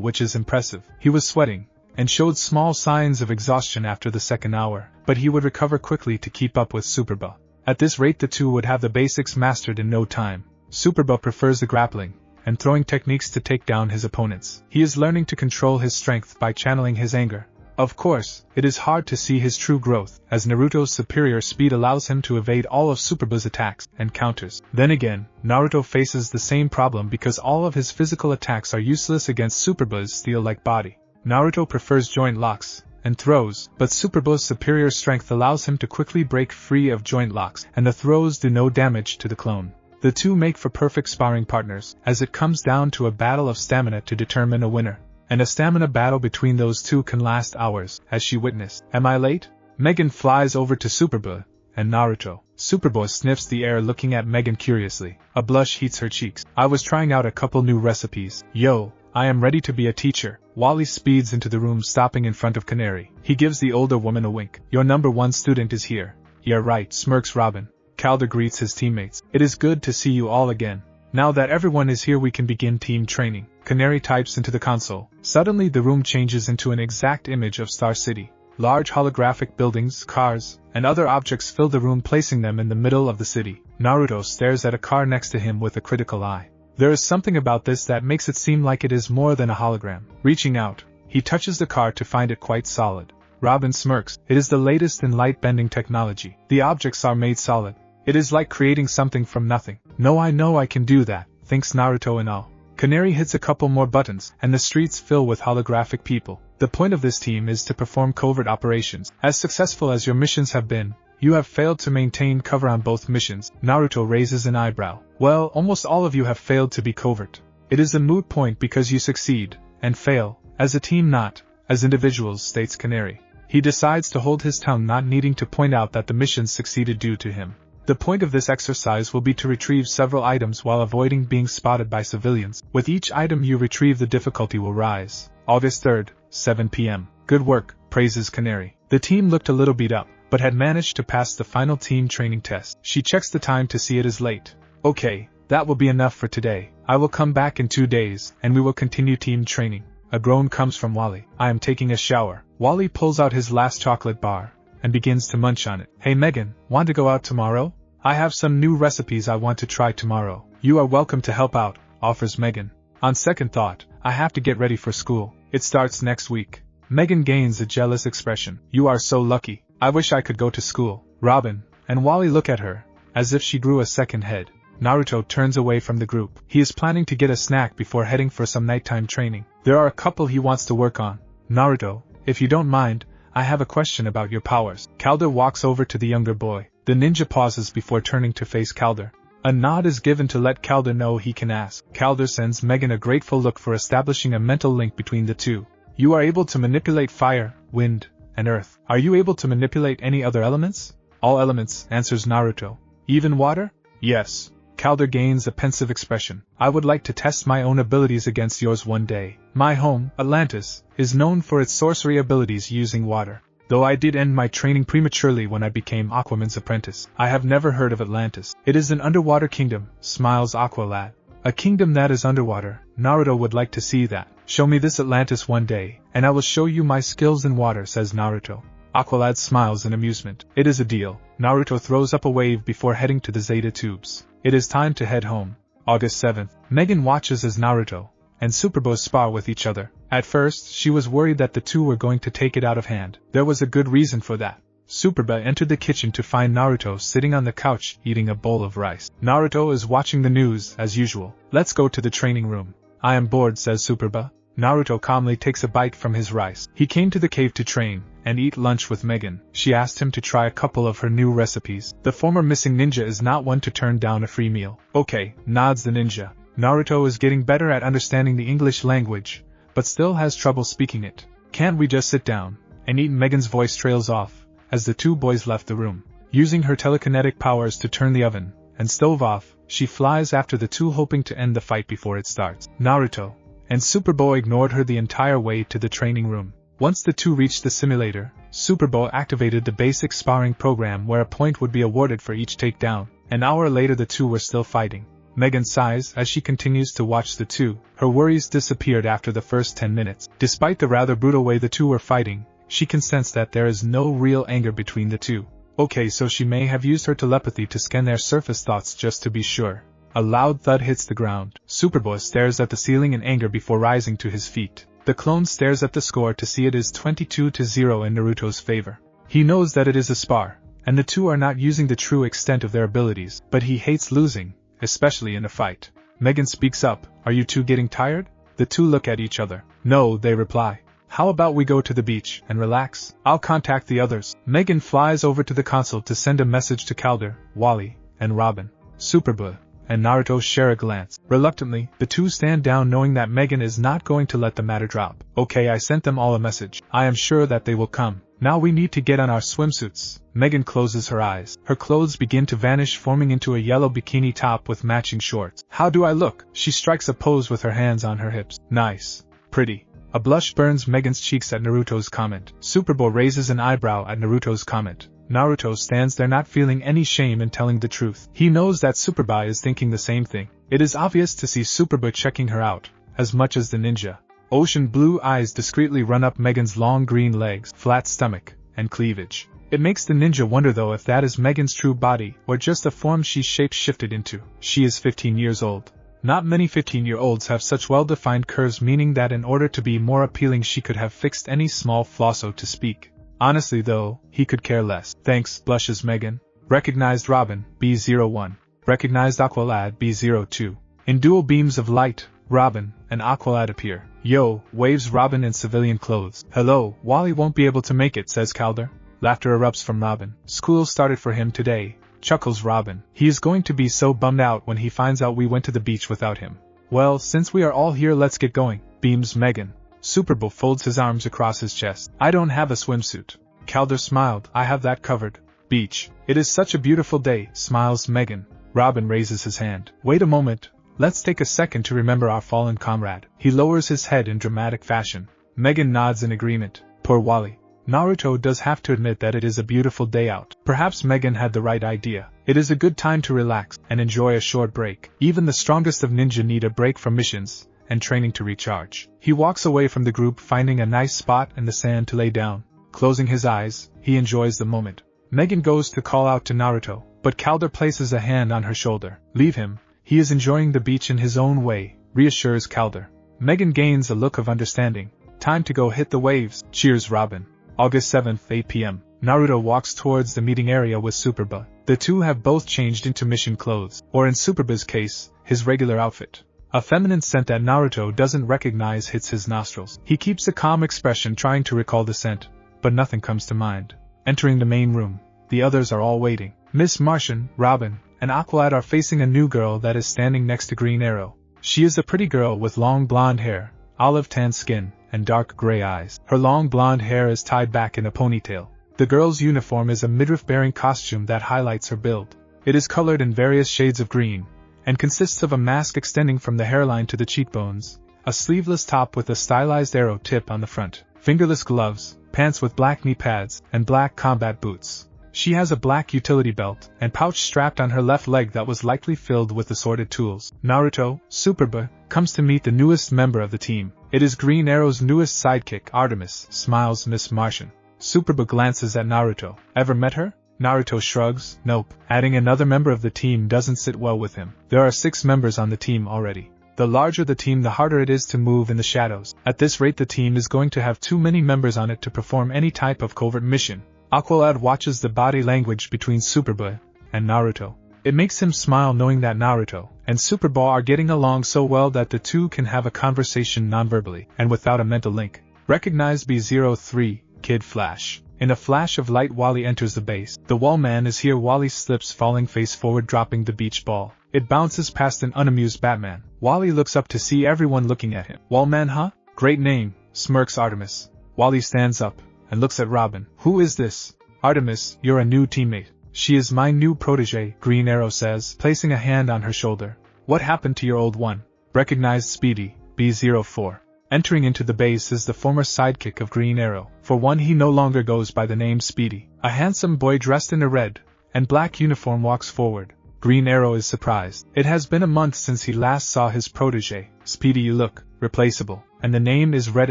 which is impressive. He was sweating, and showed small signs of exhaustion after the second hour, but he would recover quickly to keep up with Superboy. At this rate the two would have the basics mastered in no time. Superboy prefers the grappling and throwing techniques to take down his opponents. He is learning to control his strength by channeling his anger. Of course, it is hard to see his true growth, as Naruto's superior speed allows him to evade all of Superboy's attacks and counters. Then again, Naruto faces the same problem because all of his physical attacks are useless against Superboy's steel-like body. Naruto prefers joint locks and throws, but Superboy's superior strength allows him to quickly break free of joint locks, and the throws do no damage to the clone. The two make for perfect sparring partners, as it comes down to a battle of stamina to determine a winner. and a stamina battle between those two can last hours, as she witnessed. Am I late? Megan flies over to Superboy and Naruto. Superboy sniffs the air looking at Megan curiously. A blush heats her cheeks. I was trying out a couple new recipes. Yo, I am ready to be a teacher. Wally speeds into the room, stopping in front of Canary. He gives the older woman a wink. Your number one student is here. You're right, smirks Robin. Calder greets his teammates. It is good to see you all again. Now that everyone is here, we can begin team training. Canary types into the console. Suddenly the room changes into an exact image of Star City. Large holographic buildings, cars, and other objects fill the room, placing them in the middle of the city. Naruto stares at a car next to him with a critical eye. There is something about this that makes it seem like it is more than a hologram. Reaching out, he touches the car to find it quite solid. Robin smirks. It is the latest in light-bending technology. The objects are made solid. It is like creating something from nothing. No, I know I can do that, thinks Naruto in awe. Canary hits a couple more buttons, and the streets fill with holographic people. The point of this team is to perform covert operations. As successful as your missions have been, you have failed to maintain cover on both missions. Naruto raises an eyebrow. Well, almost all of you have failed to be covert. It is a moot point because you succeed, and fail, as a team, not as individuals, states Canary. He decides to hold his tongue, not needing to point out that the missions succeeded due to him. The point of this exercise will be to retrieve several items while avoiding being spotted by civilians. With each item you retrieve, the difficulty will rise. August 3rd, 7 p.m. Good work, praises Canary. The team looked a little beat up, but had managed to pass the final team training test. She checks the time to see it is late. Okay, that will be enough for today. I will come back in 2 days, and we will continue team training. A groan comes from Wally. I am taking a shower. Wally pulls out his last chocolate bar and begins to munch on it. Hey Megan, want to go out tomorrow? I have some new recipes I want to try tomorrow. You are welcome to help out, offers Megan. On second thought, I have to get ready for school. It starts next week. Megan gains a jealous expression. You are so lucky. I wish I could go to school. Robin and Wally look at her, as if she grew a second head. Naruto turns away from the group. He is planning to get a snack before heading for some nighttime training. There are a couple he wants to work on. Naruto, if you don't mind, I have a question about your powers. Calder walks over to the younger boy. The ninja pauses before turning to face Calder. A nod is given to let Calder know he can ask. Calder sends Megan a grateful look for establishing a mental link between the two. You are able to manipulate fire, wind, and earth. Are you able to manipulate any other elements? All elements, answers Naruto. Even water? Yes. Calder gains a pensive expression. I would like to test my own abilities against yours one day. My home, Atlantis, is known for its sorcery abilities using water. Though I did end my training prematurely when I became Aquaman's apprentice, I have never heard of Atlantis. It is an underwater kingdom, smiles Aqualad. A kingdom that is underwater. Naruto would like to see that. Show me this Atlantis one day, and I will show you my skills in water, says Naruto. Aqualad smiles in amusement. It is a deal. Naruto throws up a wave before heading to the Zeta tubes. It is time to head home. August 7th. Megan watches as Naruto and Superboy spar with each other. At first, she was worried that the two were going to take it out of hand. There was a good reason for that. Superboy entered the kitchen to find Naruto sitting on the couch eating a bowl of rice. Naruto is watching the news as usual. Let's go to the training room. I am bored, says Superboy. Naruto calmly takes a bite from his rice. He came to the cave to train and eat lunch with Megan. She asked him to try a couple of her new recipes. The former missing ninja is not one to turn down a free meal. Okay, nods the ninja. Naruto is getting better at understanding the English language, but still has trouble speaking it. Can't we just sit down and eat? Megan's voice trails off as the two boys left the room. Using her telekinetic powers to turn the oven and stove off, she flies after the two, hoping to end the fight before it starts. Naruto and Superboy ignored her the entire way to the training room. Once the two reached the simulator, Superboy activated the basic sparring program where a point would be awarded for each takedown. An hour later the two were still fighting. Megan sighs as she continues to watch the two. Her worries disappeared after the first 10 minutes. Despite the rather brutal way the two were fighting, she can sense that there is no real anger between the two. Okay, so she may have used her telepathy to scan their surface thoughts just to be sure. A loud thud hits the ground. Superboy stares at the ceiling in anger before rising to his feet. The clone stares at the score to see it is 22-0 in Naruto's favor. He knows that it is a spar, and the two are not using the true extent of their abilities, but he hates losing, especially in a fight. Megan speaks up. Are you two getting tired? The two look at each other. No, they reply. How about we go to the beach and relax? I'll contact the others. Megan flies over to the console to send a message to Calder, Wally, and Robin. Superboy and Naruto share a glance. Reluctantly, the two stand down knowing that Megan is not going to let the matter drop. Okay, I sent them all a message. I am sure that they will come. Now we need to get on our swimsuits. Megan closes her eyes. Her clothes begin to vanish, forming into a yellow bikini top with matching shorts. How do I look? She strikes a pose with her hands on her hips. Nice. Pretty. A blush burns Megan's cheeks at Naruto's comment. Superboy raises an eyebrow at Naruto's comment. Naruto stands there not feeling any shame in telling the truth. He knows that Superboy is thinking the same thing. It is obvious to see Superboy checking her out, as much as the ninja. Ocean blue eyes discreetly run up Megan's long green legs, flat stomach, and cleavage. It makes the ninja wonder though if that is Megan's true body, or just a form she's shape-shifted into. She is 15 years old. Not many 15-year-olds have such well-defined curves, meaning that in order to be more appealing she could have fixed any small flaw, so to speak. Honestly though, he could care less. Thanks, blushes Megan. Recognized Robin, B01. Recognized Aqualad, B02. In dual beams of light, Robin and Aqualad appear. Yo, waves Robin in civilian clothes. Hello, Wally won't be able to make it, says Calder. Laughter erupts from Robin. School started for him today, chuckles Robin. He is going to be so bummed out when he finds out we went to the beach without him. Well, since we are all here, let's get going, beams Megan. Superboy folds his arms across his chest. I don't have a swimsuit. Calder smiled. I have that covered. Beach. It is such a beautiful day, smiles Megan. Robin raises his hand. Wait a moment. Let's take a second to remember our fallen comrade. He lowers his head in dramatic fashion. Megan nods in agreement. Poor Wally. Naruto does have to admit that it is a beautiful day out. Perhaps Megan had the right idea. It is a good time to relax and enjoy a short break. Even the strongest of ninja need a break from missions and training to recharge. He walks away from the group, finding a nice spot in the sand to lay down. Closing his eyes, he enjoys the moment. Megan goes to call out to Naruto, but Calder places a hand on her shoulder. Leave him. He is enjoying the beach in his own way, reassures Calder. Megan gains a look of understanding. Time to go hit the waves, cheers Robin. August 7th, 8 p.m. Naruto walks towards the meeting area with Superboy. The two have both changed into mission clothes, or in Superboy's case, his regular outfit. A feminine scent that Naruto doesn't recognize hits his nostrils. He keeps a calm expression, trying to recall the scent, but nothing comes to mind. Entering the main room, the others are all waiting. Miss Martian, Robin, and Aqualad are facing a new girl that is standing next to Green Arrow. She is a pretty girl with long blonde hair, olive tan skin, and dark gray eyes. Her long blonde hair is tied back in a ponytail. The girl's uniform is a midriff-bearing costume that highlights her build. It is colored in various shades of green, and consists of a mask extending from the hairline to the cheekbones, a sleeveless top with a stylized arrow tip on the front, fingerless gloves, pants with black knee pads, and black combat boots. She has a black utility belt and pouch strapped on her left leg that was likely filled with assorted tools. Naruto, Superboy, comes to meet the newest member of the team. It is Green Arrow's newest sidekick, Artemis, smiles Miss Martian. Superboy glances at Naruto. Ever met her? Naruto shrugs. Nope. Adding another member of the team doesn't sit well with him. There are 6 members on the team already. The larger the team, the harder it is to move in the shadows. At this rate, the team is going to have too many members on it to perform any type of covert mission. Aqualad watches the body language between Superboy and Naruto. It makes him smile knowing that Naruto and Superboy are getting along so well that the two can have a conversation non-verbally and without a mental link. Recognize B03, Kid Flash. In a flash of light, Wally enters the base. The wall man is here. Wally slips, falling face forward, dropping the beach ball. It bounces past an unamused Batman. Wally looks up to see everyone looking at him. Wallman, huh? Great name, smirks Artemis. Wally stands up and looks at Robin. Who is this? Artemis, you're a new teammate. She is my new protege, Green Arrow says, placing a hand on her shoulder. What happened to your old one? Recognized Speedy, B04. Entering into the base is the former sidekick of Green Arrow. For one, he no longer goes by the name Speedy. A handsome boy dressed in a red and black uniform walks forward. Green Arrow is surprised. It has been a month since he last saw his protege. Speedy, you look replaceable. And the name is Red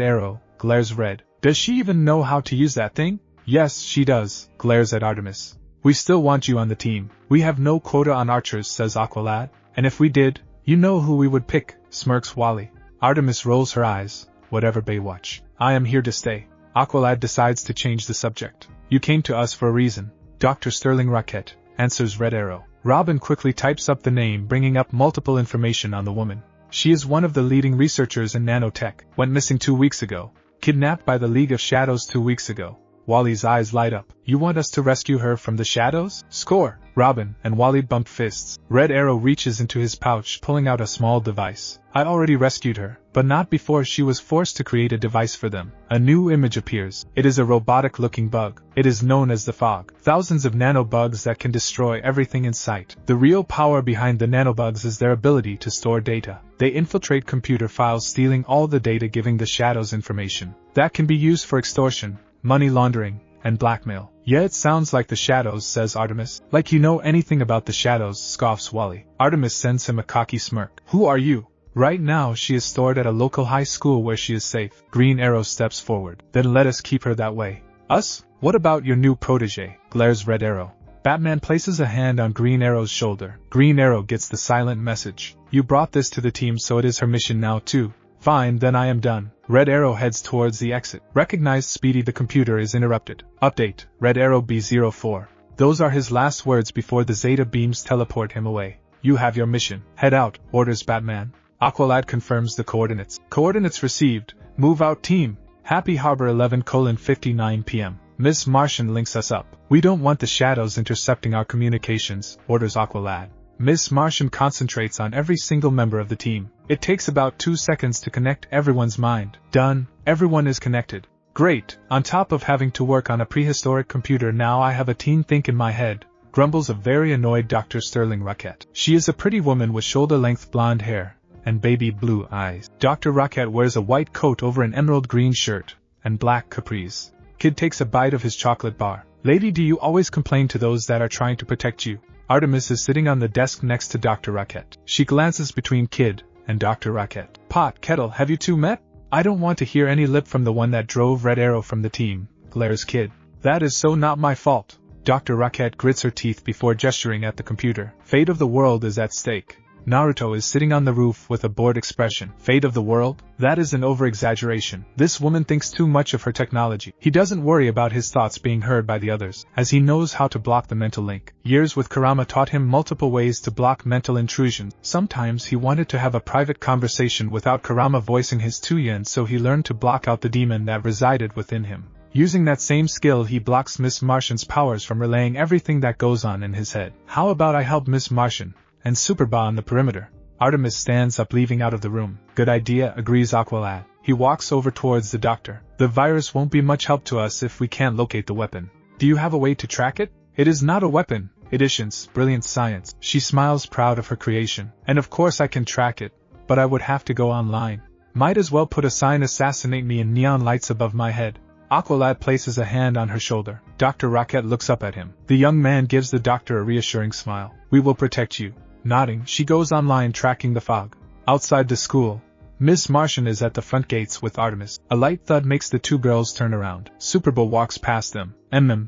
Arrow, glares Red. Does she even know how to use that thing? Yes, she does, glares at Artemis. We still want you on the team. We have no quota on archers, says Aqualad. And if we did, you know who we would pick, smirks Wally. Artemis rolls her eyes. Whatever, Baywatch. I am here to stay. Aqualad decides to change the subject. You came to us for a reason. Dr. Sterling Rocket, answers Red Arrow. Robin quickly types up the name, bringing up multiple information on the woman. She is one of the leading researchers in nanotech. Went missing 2 weeks ago. Kidnapped by the League of Shadows 2 weeks ago. Wally's eyes light up. You want us to rescue her from the shadows? Score! Robin and Wally bump fists. Red Arrow reaches into his pouch, pulling out a small device. I already rescued her, but not before she was forced to create a device for them. A new image appears. It is a robotic-looking bug. It is known as the Fog. Thousands of nanobugs that can destroy everything in sight. The real power behind the nanobugs is their ability to store data. They infiltrate computer files, stealing all the data, giving the shadows information that can be used for extortion, money laundering, and blackmail. Yeah, it sounds like the shadows, says Artemis. Like you know anything about the shadows, scoffs Wally. Artemis sends him a cocky smirk. Who are you? Right now she is stored at a local high school where she is safe. Green Arrow steps forward. Then let us keep her that way. Us? What about your new protege? Glares Red Arrow. Batman places a hand on Green Arrow's shoulder. Green Arrow gets the silent message. You brought this to the team, so it is her mission now too. Fine, then I am done. Red Arrow heads towards the exit. Recognized Speedy, the computer is interrupted. Update, Red Arrow B04. Those are his last words before the Zeta beams teleport him away. You have your mission. Head out, orders Batman. Aqualad confirms the coordinates. Coordinates received. Move out team. Happy Harbor 11:59 p.m. Miss Martian links us up. We don't want the shadows intercepting our communications, orders Aqualad. Miss Martian concentrates on every single member of the team. It takes about 2 seconds to connect everyone's mind. Done. Everyone is connected. Great. On top of having to work on a prehistoric computer, now I have a teen think in my head, grumbles a very annoyed Dr. Sterling Rocket. She is a pretty woman with shoulder-length blonde hair and baby blue eyes. Dr. Rocket wears a white coat over an emerald green shirt and black capris. Kid takes a bite of his chocolate bar. Lady, do you always complain to those that are trying to protect you? Artemis is sitting on the desk next to Dr. Rocket. She glances between Kid and Dr. Rocket. Pot, kettle, have you two met? I don't want to hear any lip from the one that drove Red Arrow from the team, glares Kid. That is so not my fault. Dr. Rocket grits her teeth before gesturing at the computer. Fate of the world is at stake. Naruto is sitting on the roof with a bored expression. Fate of the world? That is an over-exaggeration. This woman thinks too much of her technology. He doesn't worry about his thoughts being heard by the others, as he knows how to block the mental link. Years with Kurama taught him multiple ways to block mental intrusion. Sometimes he wanted to have a private conversation without Kurama voicing his Tuyen, so he learned to block out the demon that resided within him. Using that same skill, he blocks Miss Martian's powers from relaying everything that goes on in his head. How about I help Miss Martian and Superba on the perimeter? Artemis stands up, leaving out of the room. Good idea, agrees Aqualad. He walks over towards the doctor. The virus won't be much help to us if we can't locate the weapon. Do you have a way to track it? It is not a weapon, Editions, brilliant science. She smiles, proud of her creation. And of course I can track it, but I would have to go online. Might as well put a sign assassinate me in neon lights above my head. Aqualad places a hand on her shoulder. Dr. Rocket looks up at him. The young man gives the doctor a reassuring smile. We will protect you. Nodding, she goes online, tracking the fog. Outside the school, Miss Martian is at the front gates with Artemis. A light thud makes the two girls turn around. Superba walks past them.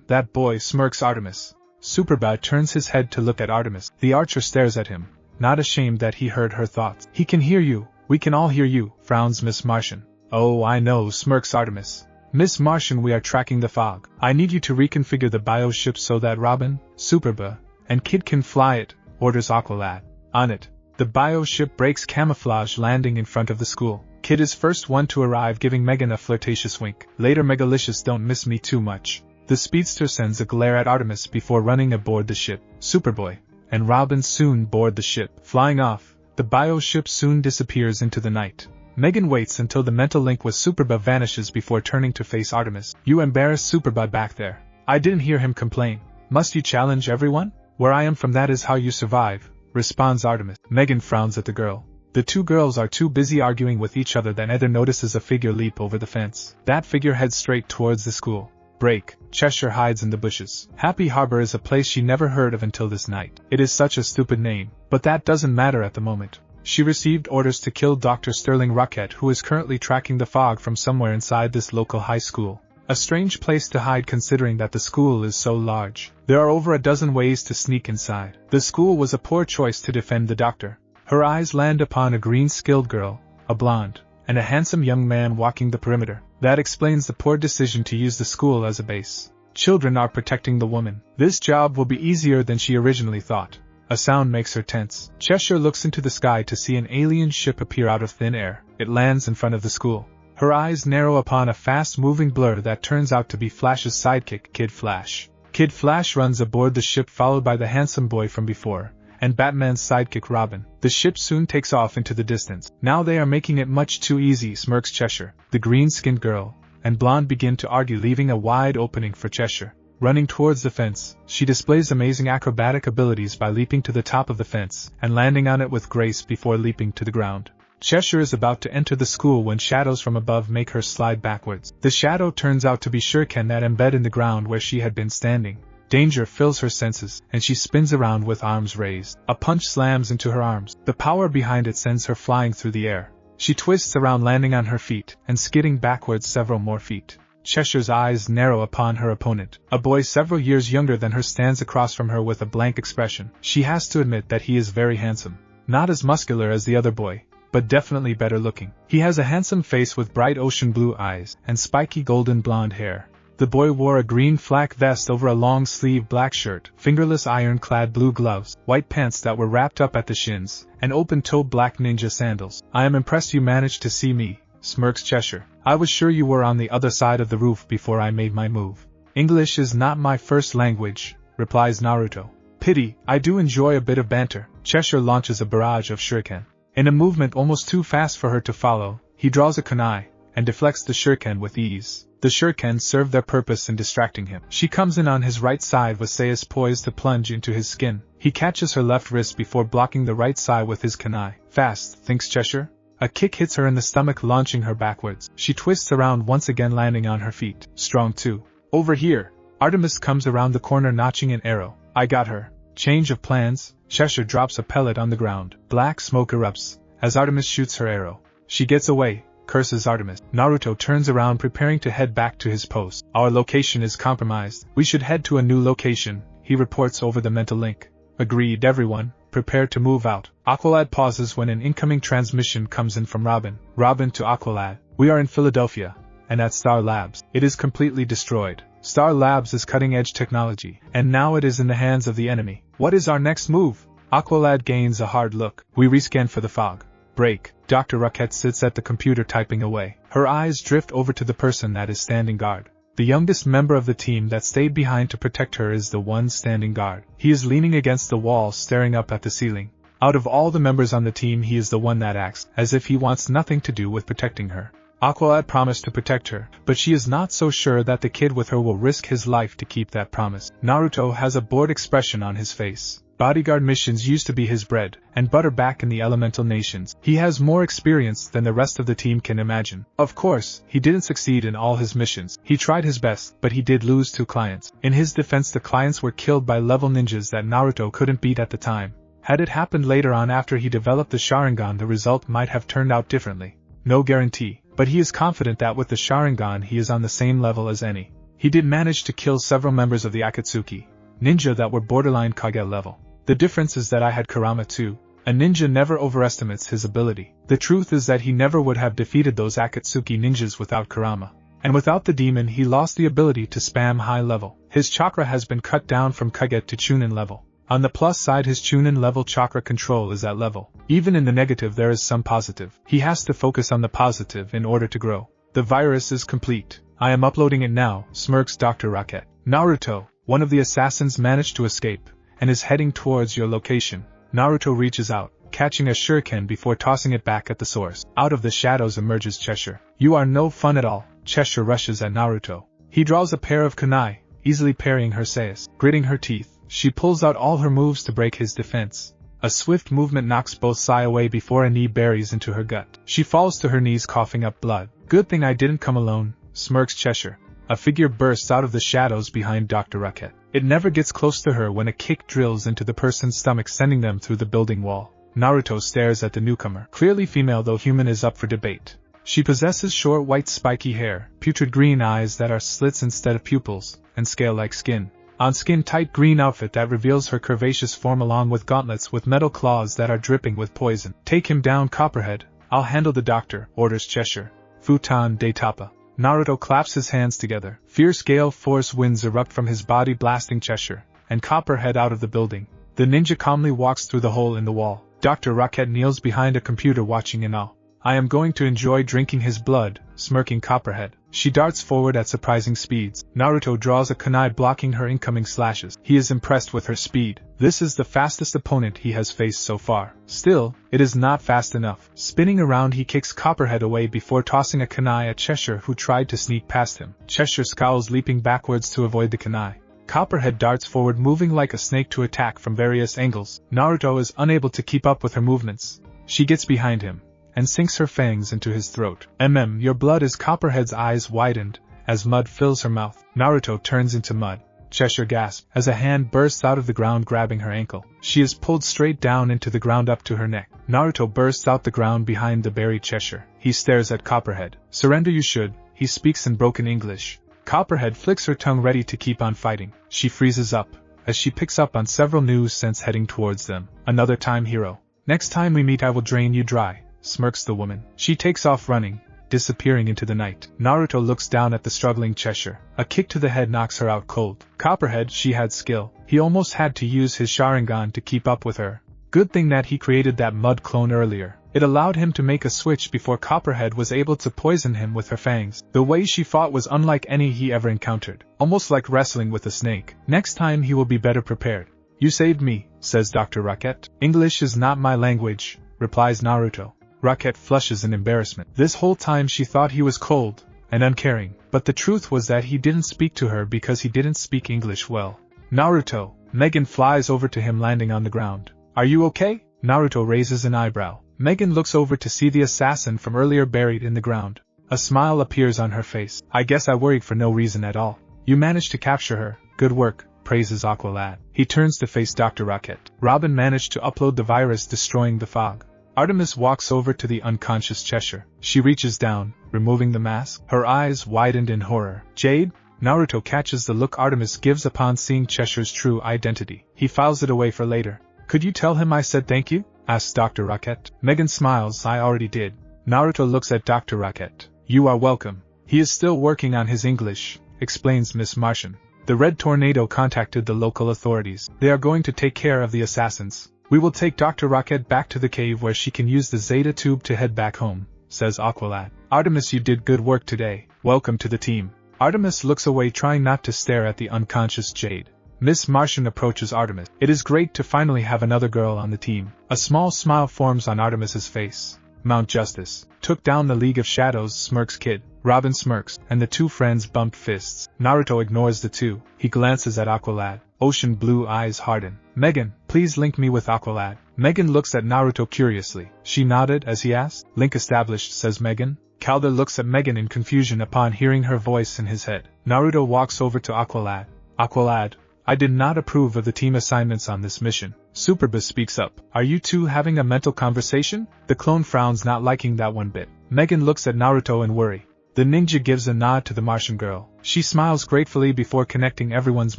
That boy, smirks Artemis. Superba turns his head to look at Artemis. The archer stares at him, not ashamed that he heard her thoughts. He can hear you. We can all hear you, frowns Miss Martian. Oh, I know, smirks Artemis. Miss Martian, we are tracking the fog. I need you to reconfigure the bioship so that Robin, Superba, and Kid can fly it, orders Aqualad. On it. The bioship breaks camouflage, landing in front of the school. Kid is first one to arrive, giving Megan a flirtatious wink. Later, Megalicious, don't miss me too much. The speedster sends a glare at Artemis before running aboard the ship. Superboy and Robin soon board the ship. Flying off, the bioship soon disappears into the night. Megan waits until the mental link with Superba vanishes before turning to face Artemis. You embarrassed Superba back there. I didn't hear him complain. Must you challenge everyone? Where I am from, that is how you survive, responds Artemis. Megan frowns at the girl. The two girls are too busy arguing with each other than Heather notices a figure leap over the fence. That figure heads straight towards the school. Break. Cheshire hides in the bushes. Happy Harbor is a place she never heard of until this night. It is such a stupid name, but that doesn't matter at the moment. She received orders to kill Dr. Sterling Rocket, who is currently tracking the fog from somewhere inside this local high school. A strange place to hide considering that the school is so large. There are over a dozen ways to sneak inside. The school was a poor choice to defend the doctor. Her eyes land upon a green-skilled girl, a blonde, and a handsome young man walking the perimeter. That explains the poor decision to use the school as a base. Children are protecting the woman. This job will be easier than she originally thought. A sound makes her tense. Cheshire looks into the sky to see an alien ship appear out of thin air. It lands in front of the school. Her eyes narrow upon a fast-moving blur that turns out to be Flash's sidekick, Kid Flash. Kid Flash runs aboard the ship followed by the handsome boy from before, and Batman's sidekick Robin. The ship soon takes off into the distance. Now they are making it much too easy, smirks Cheshire. The green-skinned girl and Blonde begin to argue, leaving a wide opening for Cheshire. Running towards the fence, she displays amazing acrobatic abilities by leaping to the top of the fence and landing on it with grace before leaping to the ground. Cheshire is about to enter the school when shadows from above make her slide backwards. The shadow turns out to be shuriken that embed in the ground where she had been standing. Danger fills her senses, and she spins around with arms raised. A punch slams into her arms. The power behind it sends her flying through the air. She twists around, landing on her feet, and skidding backwards several more feet. Cheshire's eyes narrow upon her opponent. A boy several years younger than her stands across from her with a blank expression. She has to admit that he is very handsome. Not as muscular as the other boy, but definitely better looking. He has a handsome face with bright ocean blue eyes and spiky golden blonde hair. The boy wore a green flak vest over a long-sleeved black shirt, fingerless iron-clad blue gloves, white pants that were wrapped up at the shins, and open-toe black ninja sandals. I am impressed you managed to see me, smirks Cheshire. I was sure you were on the other side of the roof before I made my move. English is not my first language, replies Naruto. Pity, I do enjoy a bit of banter. Cheshire launches a barrage of shuriken. In a movement almost too fast for her to follow, he draws a kunai and deflects the shuriken with ease. The shuriken serve their purpose in distracting him. She comes in on his right side with Seiya poised to plunge into his skin. He catches her left wrist before blocking the right side with his kunai. Fast, thinks Cheshire. A kick hits her in the stomach, launching her backwards. She twists around once again, landing on her feet. Strong too. Over here. Artemis comes around the corner, notching an arrow. I got her. Change of plans. Cheshire drops a pellet on the ground. Black smoke erupts as Artemis shoots her arrow. She gets away, curses Artemis. Naruto turns around, preparing to head back to his post. Our location is compromised. We should head to a new location, he reports over the mental link. Agreed, everyone. Prepare to move out. Aqualad pauses when an incoming transmission comes in from Robin. Robin to Aqualad. We are in Philadelphia, and at Star Labs. It is completely destroyed. Star Labs is cutting-edge technology, and now it is in the hands of the enemy. What is our next move? Aqualad gains a hard look. We rescan for the fog. Break. Dr. Rocket sits at the computer typing away. Her eyes drift over to the person that is standing guard. The youngest member of the team that stayed behind to protect her is the one standing guard. He is leaning against the wall, staring up at the ceiling. Out of all the members on the team, he is the one that acts as if he wants nothing to do with protecting her. Aqualad promised to protect her, but she is not so sure that the kid with her will risk his life to keep that promise. Naruto has a bored expression on his face. Bodyguard missions used to be his bread and butter back in the elemental nations. He has more experience than the rest of the team can imagine. Of course, he didn't succeed in all his missions. He tried his best, but he did lose 2 clients. In his defense, the clients were killed by level ninjas that Naruto couldn't beat at the time. Had it happened later on after he developed the Sharingan, the result might have turned out differently. No guarantee, but he is confident that with the Sharingan he is on the same level as any. He did manage to kill several members of the Akatsuki ninja that were borderline Kage level. The difference is that I had Kurama too. A ninja never overestimates his ability. The truth is that he never would have defeated those Akatsuki ninjas without Kurama. And without the demon, he lost the ability to spam high level. His chakra has been cut down from Kage to Chunin level. On the plus side, his Chunin level chakra control is at level. Even in the negative there is some positive. He has to focus on the positive in order to grow. The virus is complete. I am uploading it now, smirks Dr. Rocket. Naruto, one of the assassins, managed to escape and is heading towards your location. Naruto reaches out, catching a shuriken before tossing it back at the source. Out of the shadows emerges Cheshire. You are no fun at all. Cheshire rushes at Naruto. He draws a pair of kunai, easily parrying her Seiya. Gritting her teeth, she pulls out all her moves to break his defense. A swift movement knocks both sides away before a knee buries into her gut. She falls to her knees, coughing up blood. Good thing I didn't come alone, smirks Cheshire. A figure bursts out of the shadows behind Dr. Rocket. It never gets close to her when a kick drills into the person's stomach, sending them through the building wall. Naruto stares at the newcomer. Clearly female, though human is up for debate. She possesses short white spiky hair, putrid green eyes that are slits instead of pupils, and scale-like skin. On skin-tight green outfit that reveals her curvaceous form, along with gauntlets with metal claws that are dripping with poison. Take him down, Copperhead. I'll handle the doctor, orders Cheshire. Futon de Tapa. Naruto claps his hands together. Fierce gale force winds erupt from his body, blasting Cheshire and Copperhead out of the building. The ninja calmly walks through the hole in the wall. Dr. Rocket kneels behind a computer, watching in awe. I am going to enjoy drinking his blood, smirking Copperhead. She darts forward at surprising speeds. Naruto draws a kunai blocking her incoming slashes. He is impressed with her speed. This is the fastest opponent he has faced so far. Still, it is not fast enough. Spinning around, he kicks Copperhead away before tossing a kunai at Cheshire, who tried to sneak past him. Cheshire scowls, leaping backwards to avoid the kunai. Copperhead darts forward, moving like a snake to attack from various angles. Naruto is unable to keep up with her movements. She gets behind him and sinks her fangs into his throat. Your blood is. Copperhead's eyes widened as mud fills her mouth. Naruto turns into mud. Cheshire gasps as a hand bursts out of the ground, grabbing her ankle. She is pulled straight down into the ground up to her neck. Naruto bursts out the ground behind the buried Cheshire. He stares at Copperhead. Surrender you should, he speaks in broken English. Copperhead flicks her tongue, ready to keep on fighting. She freezes up as she picks up on several news scents heading towards them. Another time, hero. Next time we meet I will drain you dry, smirks the woman. She takes off running, disappearing into the night. Naruto looks down at the struggling Cheshire. A kick to the head knocks her out cold. Copperhead, she had skill. He almost had to use his Sharingan to keep up with her. Good thing that he created that mud clone earlier. It allowed him to make a switch before Copperhead was able to poison him with her fangs. The way she fought was unlike any he ever encountered, almost like wrestling with a snake. Next time he will be better prepared. You saved me, says Dr. Rocket. English is not my language, replies Naruto. Rocket flushes in embarrassment. This whole time she thought he was cold and uncaring, but the truth was that he didn't speak to her because he didn't speak English well. Naruto. Megan flies over to him, landing on the ground. Are you okay? Naruto raises an eyebrow. Megan looks over to see the assassin from earlier buried in the ground. A smile appears on her face. I guess I worried for no reason at all. You managed to capture her. Good work, praises Aqualad. He turns to face Dr. Rocket. Robin managed to upload the virus, destroying the fog. Artemis walks over to the unconscious Cheshire. She reaches down, removing the mask. Her eyes widened in horror. Jade? Naruto catches the look Artemis gives upon seeing Cheshire's true identity. He files it away for later. Could you tell him I said thank you? Asks Dr. Rocket. Megan smiles. I already did. Naruto looks at Dr. Rocket. You are welcome. He is still working on his English, explains Miss Martian. The Red Tornado contacted the local authorities. They are going to take care of the assassins. We will take Dr. Rocket back to the cave where she can use the Zeta tube to head back home, says Aqualad. Artemis, you did good work today. Welcome to the team. Artemis looks away, trying not to stare at the unconscious Jade. Miss Martian approaches Artemis. It is great to finally have another girl on the team. A small smile forms on Artemis's face. Mount Justice took down the League of Shadows, smirks Kid. Robin smirks, and the two friends bumped fists. Naruto ignores the two. He glances at Aqualad. Ocean blue eyes harden. Megan, please link me with Aqualad. Megan looks at Naruto curiously. She nodded as he asked. Link established, says Megan. Calder looks at Megan in confusion upon hearing her voice in his head. Naruto walks over to Aqualad. Aqualad, I did not approve of the team assignments on this mission. Superba speaks up. Are you two having a mental conversation? The clone frowns, not liking that one bit. Megan looks at Naruto in worry. The ninja gives a nod to the Martian girl. She smiles gratefully before connecting everyone's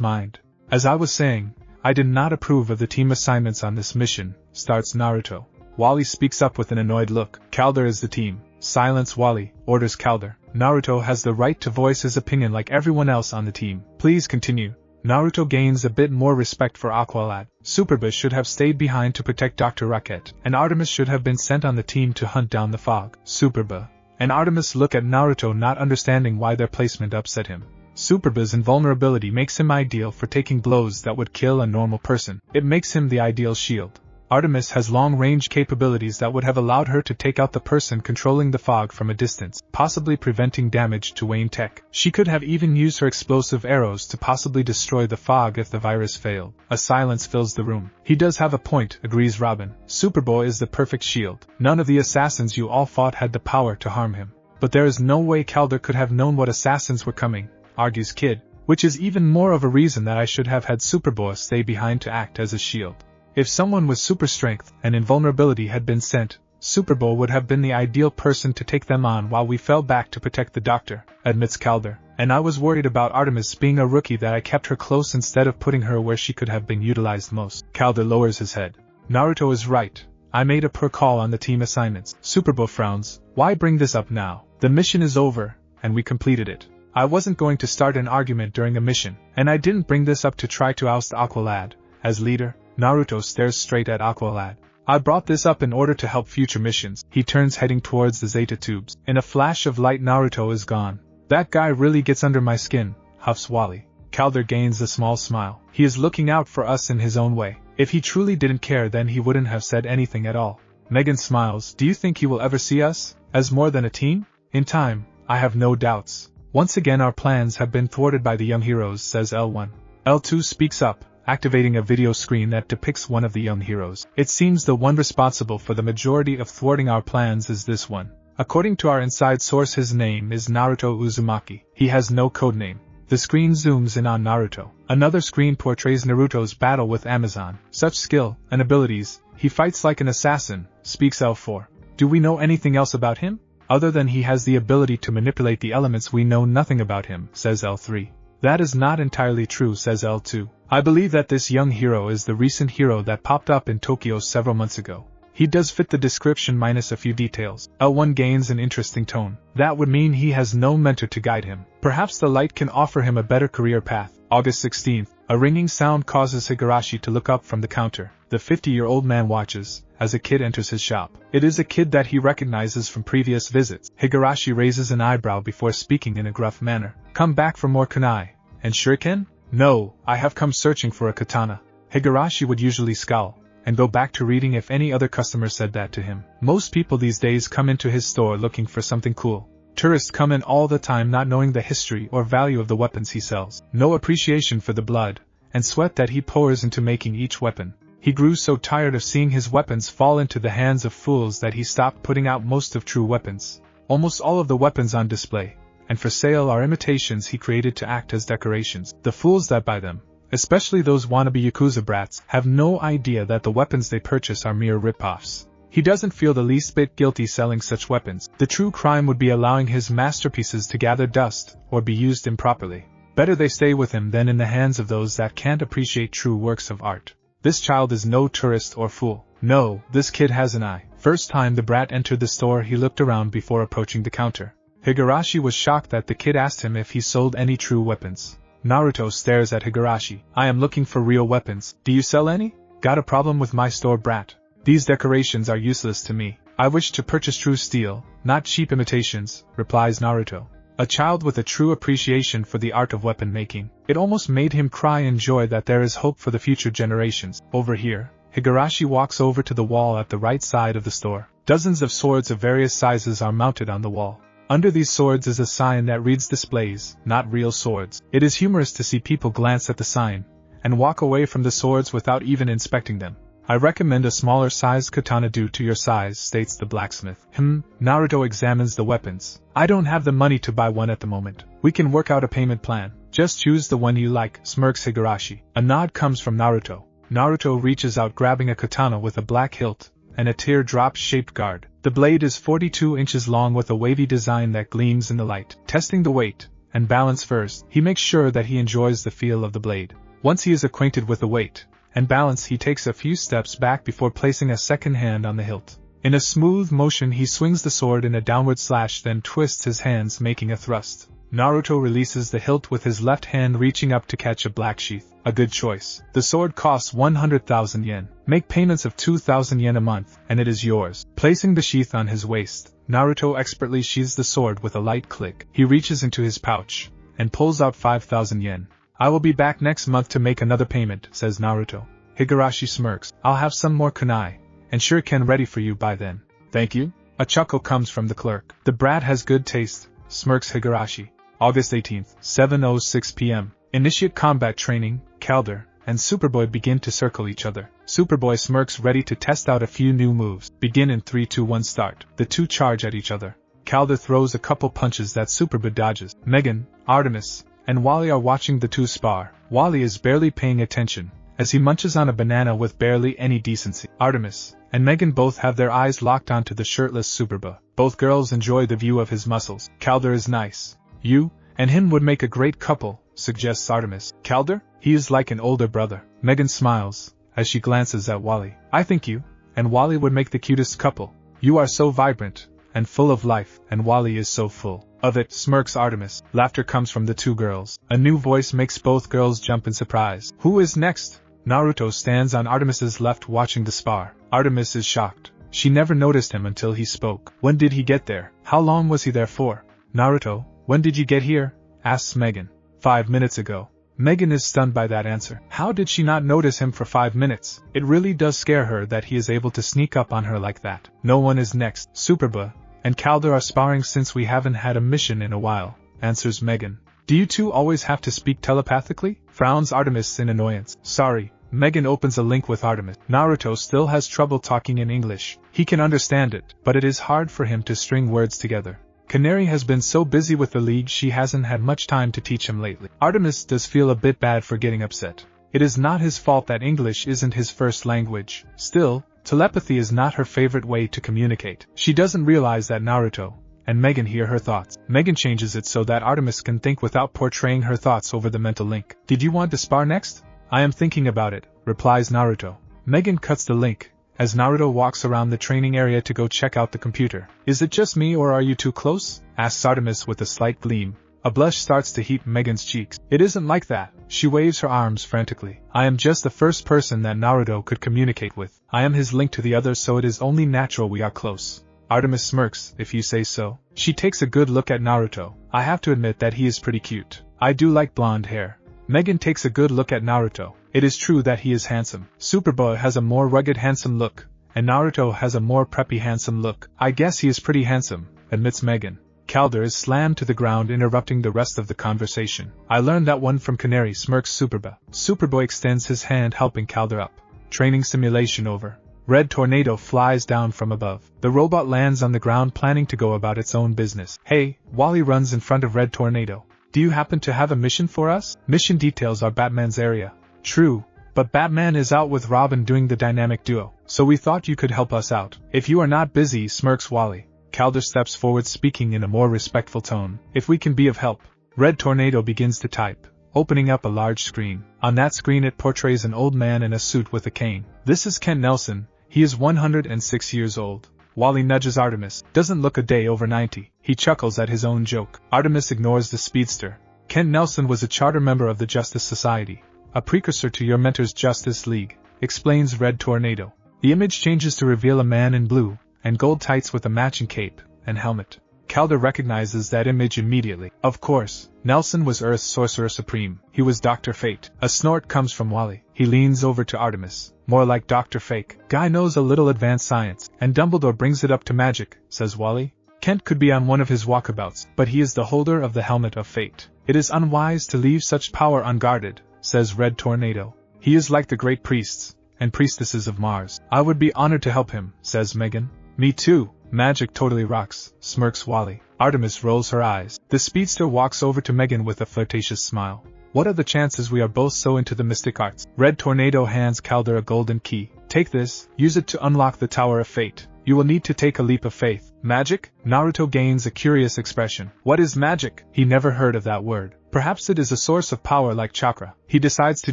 mind. As I was saying, I did not approve of the team assignments on this mission, starts Naruto. Wally speaks up with an annoyed look. Calder is the team. Silence Wally, orders Calder. Naruto has the right to voice his opinion like everyone else on the team. Please continue. Naruto gains a bit more respect for Aqualad. Superba should have stayed behind to protect Dr. Rocket, and Artemis should have been sent on the team to hunt down the fog. Superba and Artemis look at Naruto, not understanding why their placement upset him. Superba's invulnerability makes him ideal for taking blows that would kill a normal person. It makes him the ideal shield. Artemis has long-range capabilities that would have allowed her to take out the person controlling the fog from a distance, possibly preventing damage to Wayne Tech. She could have even used her explosive arrows to possibly destroy the fog if the virus failed. A silence fills the room. He does have a point, agrees Robin. Superboy is the perfect shield. None of the assassins you all fought had the power to harm him. But there is no way Calder could have known what assassins were coming, argues Kid, which is even more of a reason that I should have had Superboy stay behind to act as a shield. If someone with super strength and invulnerability had been sent, Superboy would have been the ideal person to take them on while we fell back to protect the doctor, admits Calder. And I was worried about Artemis being a rookie that I kept her close instead of putting her where she could have been utilized most. Calder lowers his head. Naruto is right. I made a poor call on the team assignments. Superboy frowns. Why bring this up now? The mission is over, and we completed it. I wasn't going to start an argument during a mission, and I didn't bring this up to try to oust Aqualad as leader. Naruto stares straight at Aqualad. I brought this up in order to help future missions. He turns heading towards the Zeta tubes. In a flash of light, Naruto is gone. That guy really gets under my skin, huffs Wally. Calder gains a small smile. He is looking out for us in his own way. If he truly didn't care, then he wouldn't have said anything at all. Megan smiles. Do you think he will ever see us as more than a team? In time, I have no doubts. Once again our plans have been thwarted by the young heroes, says L1. L2 speaks up, activating a video screen that depicts one of the young heroes. It seems the one responsible for the majority of thwarting our plans is this one. According to our inside source, his name is Naruto Uzumaki. He has no codename. The screen zooms in on Naruto. Another screen portrays Naruto's battle with Amazon. Such skill and abilities, he fights like an assassin, speaks L4. Do we know anything else about him? Other than he has the ability to manipulate the elements, we know nothing about him, says L3. That is not entirely true, says L2. I believe that this young hero is the recent hero that popped up in Tokyo several months ago. He does fit the description minus a few details. L1 gains an interesting tone. That would mean he has no mentor to guide him. Perhaps the light can offer him a better career path. August 16th. A ringing sound causes Higurashi to look up from the counter. The 50-year-old man watches as a kid enters his shop. It is a kid that he recognizes from previous visits. Higurashi raises an eyebrow before speaking in a gruff manner. Come back for more kunai and shuriken? No, I have come searching for a katana. Higurashi would usually scowl and go back to reading if any other customer said that to him. Most people these days come into his store looking for something cool. Tourists come in all the time not knowing the history or value of the weapons he sells. No appreciation for the blood and sweat that he pours into making each weapon. He grew so tired of seeing his weapons fall into the hands of fools that he stopped putting out most of true weapons. Almost all of the weapons on display and for sale are imitations he created to act as decorations. The fools that buy them, especially those wannabe Yakuza brats, have no idea that the weapons they purchase are mere rip-offs. He doesn't feel the least bit guilty selling such weapons. The true crime would be allowing his masterpieces to gather dust or be used improperly. Better they stay with him than in the hands of those that can't appreciate true works of art. This child is no tourist or fool. No, this kid has an eye. First time the brat entered the store, he looked around before approaching the counter. Higurashi was shocked that the kid asked him if he sold any true weapons. Naruto stares at Higurashi. I am looking for real weapons. Do you sell any? Got a problem with my store, brat? These decorations are useless to me. I wish to purchase true steel, not cheap imitations, replies Naruto. A child with a true appreciation for the art of weapon making. It almost made him cry in joy that there is hope for the future generations. Over here, Higurashi walks over to the wall at the right side of the store. Dozens of swords of various sizes are mounted on the wall. Under these swords is a sign that reads displays, not real swords. It is humorous to see people glance at the sign and walk away from the swords without even inspecting them. I recommend a smaller sized katana due to your size, states the blacksmith. Naruto examines the weapons. I don't have the money to buy one at the moment. We can work out a payment plan. Just choose the one you like, smirks Higurashi. A nod comes from Naruto. Naruto reaches out, grabbing a katana with a black hilt and a teardrop-shaped guard. The blade is 42 inches long with a wavy design that gleams in the light. Testing the weight and balance first, he makes sure that he enjoys the feel of the blade. Once he is acquainted with the weight and balance, he takes a few steps back before placing a second hand on the hilt. In a smooth motion, he swings the sword in a downward slash, then twists his hands, making a thrust. Naruto releases the hilt with his left hand, reaching up to catch a black sheath. A good choice. The sword costs 100,000 yen. Make payments of 2,000 yen a month, and it is yours. Placing the sheath on his waist, Naruto expertly sheathes the sword with a light click. He reaches into his pouch and pulls out 5,000 yen. I will be back next month to make another payment, says Naruto. Higurashi smirks. I'll have some more kunai and shuriken ready for you by then. Thank you. A chuckle comes from the clerk. The brat has good taste, smirks Higurashi. August 18th, 7:06 p.m. Initiate combat training. Calder and Superboy begin to circle each other. Superboy smirks, ready to test out a few new moves. Begin in 3, 2, 1, start. The two charge at each other. Calder throws a couple punches that Superboy dodges. Megan, Artemis, and Wally are watching the two spar. Wally is barely paying attention as he munches on a banana with barely any decency. Artemis and Megan both have their eyes locked onto the shirtless Superboy. Both girls enjoy the view of his muscles. Calder is nice. You and him would make a great couple, suggests Artemis. Calder? He is like an older brother. Megan smiles as she glances at Wally. I think you and Wally would make the cutest couple. You are so vibrant and full of life, and Wally is so full of it, smirks Artemis. Laughter comes from the two girls. A new voice makes both girls jump in surprise. Who is next? Naruto stands on Artemis's left watching the spar. Artemis is shocked. She never noticed him until he spoke. When did he get there? How long was he there for? Naruto, when did you get here? Asks Megan. 5 minutes ago. Megan is stunned by that answer. How did she not notice him for 5 minutes? It really does scare her that he is able to sneak up on her like that. No one is next. Superba and Calder are sparring since we haven't had a mission in a while, answers Megan. Do you two always have to speak telepathically? Frowns Artemis in annoyance. Sorry. Megan opens a link with Artemis. Naruto still has trouble talking in English. He can understand it, but it is hard for him to string words together. Canary has been so busy with the league she hasn't had much time to teach him lately. Artemis does feel a bit bad for getting upset. It is not his fault that English isn't his first language. Still, telepathy is not her favorite way to communicate. She doesn't realize that Naruto and Megan hear her thoughts. Megan changes it so that Artemis can think without portraying her thoughts over the mental link. Did you want to spar next? I am thinking about it, replies Naruto. Megan cuts the link, as Naruto walks around the training area to go check out the computer. Is it just me or are you too close? Asks Artemis with a slight gleam. A blush starts to heat Megan's cheeks. It isn't like that. She waves her arms frantically. I am just the first person that Naruto could communicate with. I am his link to the others, so it is only natural we are close. Artemis smirks, if you say so. She takes a good look at Naruto. I have to admit that he is pretty cute. I do like blonde hair. Megan takes a good look at Naruto. It is true that he is handsome. Superboy has a more rugged handsome look, and Naruto has a more preppy handsome look. I guess he is pretty handsome, admits Megan. Calder is slammed to the ground, interrupting the rest of the conversation. I learned that one from Canary, smirks Superboy. Superboy extends his hand, helping Calder up. Training simulation over. Red Tornado flies down from above. The robot lands on the ground, planning to go about its own business. Hey, Wally runs in front of Red Tornado. Do you happen to have a mission for us? Mission details are Batman's area. True, but Batman is out with Robin doing the dynamic duo, so we thought you could help us out. If you are not busy, smirks Wally. Calder steps forward, speaking in a more respectful tone. If we can be of help. Red Tornado begins to type, opening up a large screen. On that screen it portrays an old man in a suit with a cane. This is Kent Nelson. He is 106 years old. Wally nudges Artemis. Doesn't look a day over 90. He chuckles at his own joke. Artemis ignores the speedster. Kent Nelson was a charter member of the Justice Society, a precursor to your mentor's Justice League, explains Red Tornado. The image changes to reveal a man in blue and gold tights with a matching cape and helmet. Calder recognizes that image immediately. Of course, Nelson was Earth's Sorcerer Supreme. He was Dr. Fate. A snort comes from Wally. He leans over to Artemis. More like Dr. Fake. Guy knows a little advanced science, and Dumbledore brings it up to magic, says Wally. Kent could be on one of his walkabouts, but he is the holder of the Helmet of Fate. It is unwise to leave such power unguarded, says Red Tornado. He is like the great priests and priestesses of Mars. I would be honored to help him, says Megan. Me too. Magic totally rocks, smirks Wally. Artemis rolls her eyes. The speedster walks over to Megan with a flirtatious smile. What are the chances we are both so into the mystic arts? Red Tornado hands Calder a golden key. Take this, use it to unlock the Tower of Fate. You will need to take a leap of faith. Magic? Naruto gains a curious expression. What is magic? He never heard of that word. Perhaps it is a source of power like chakra. He decides to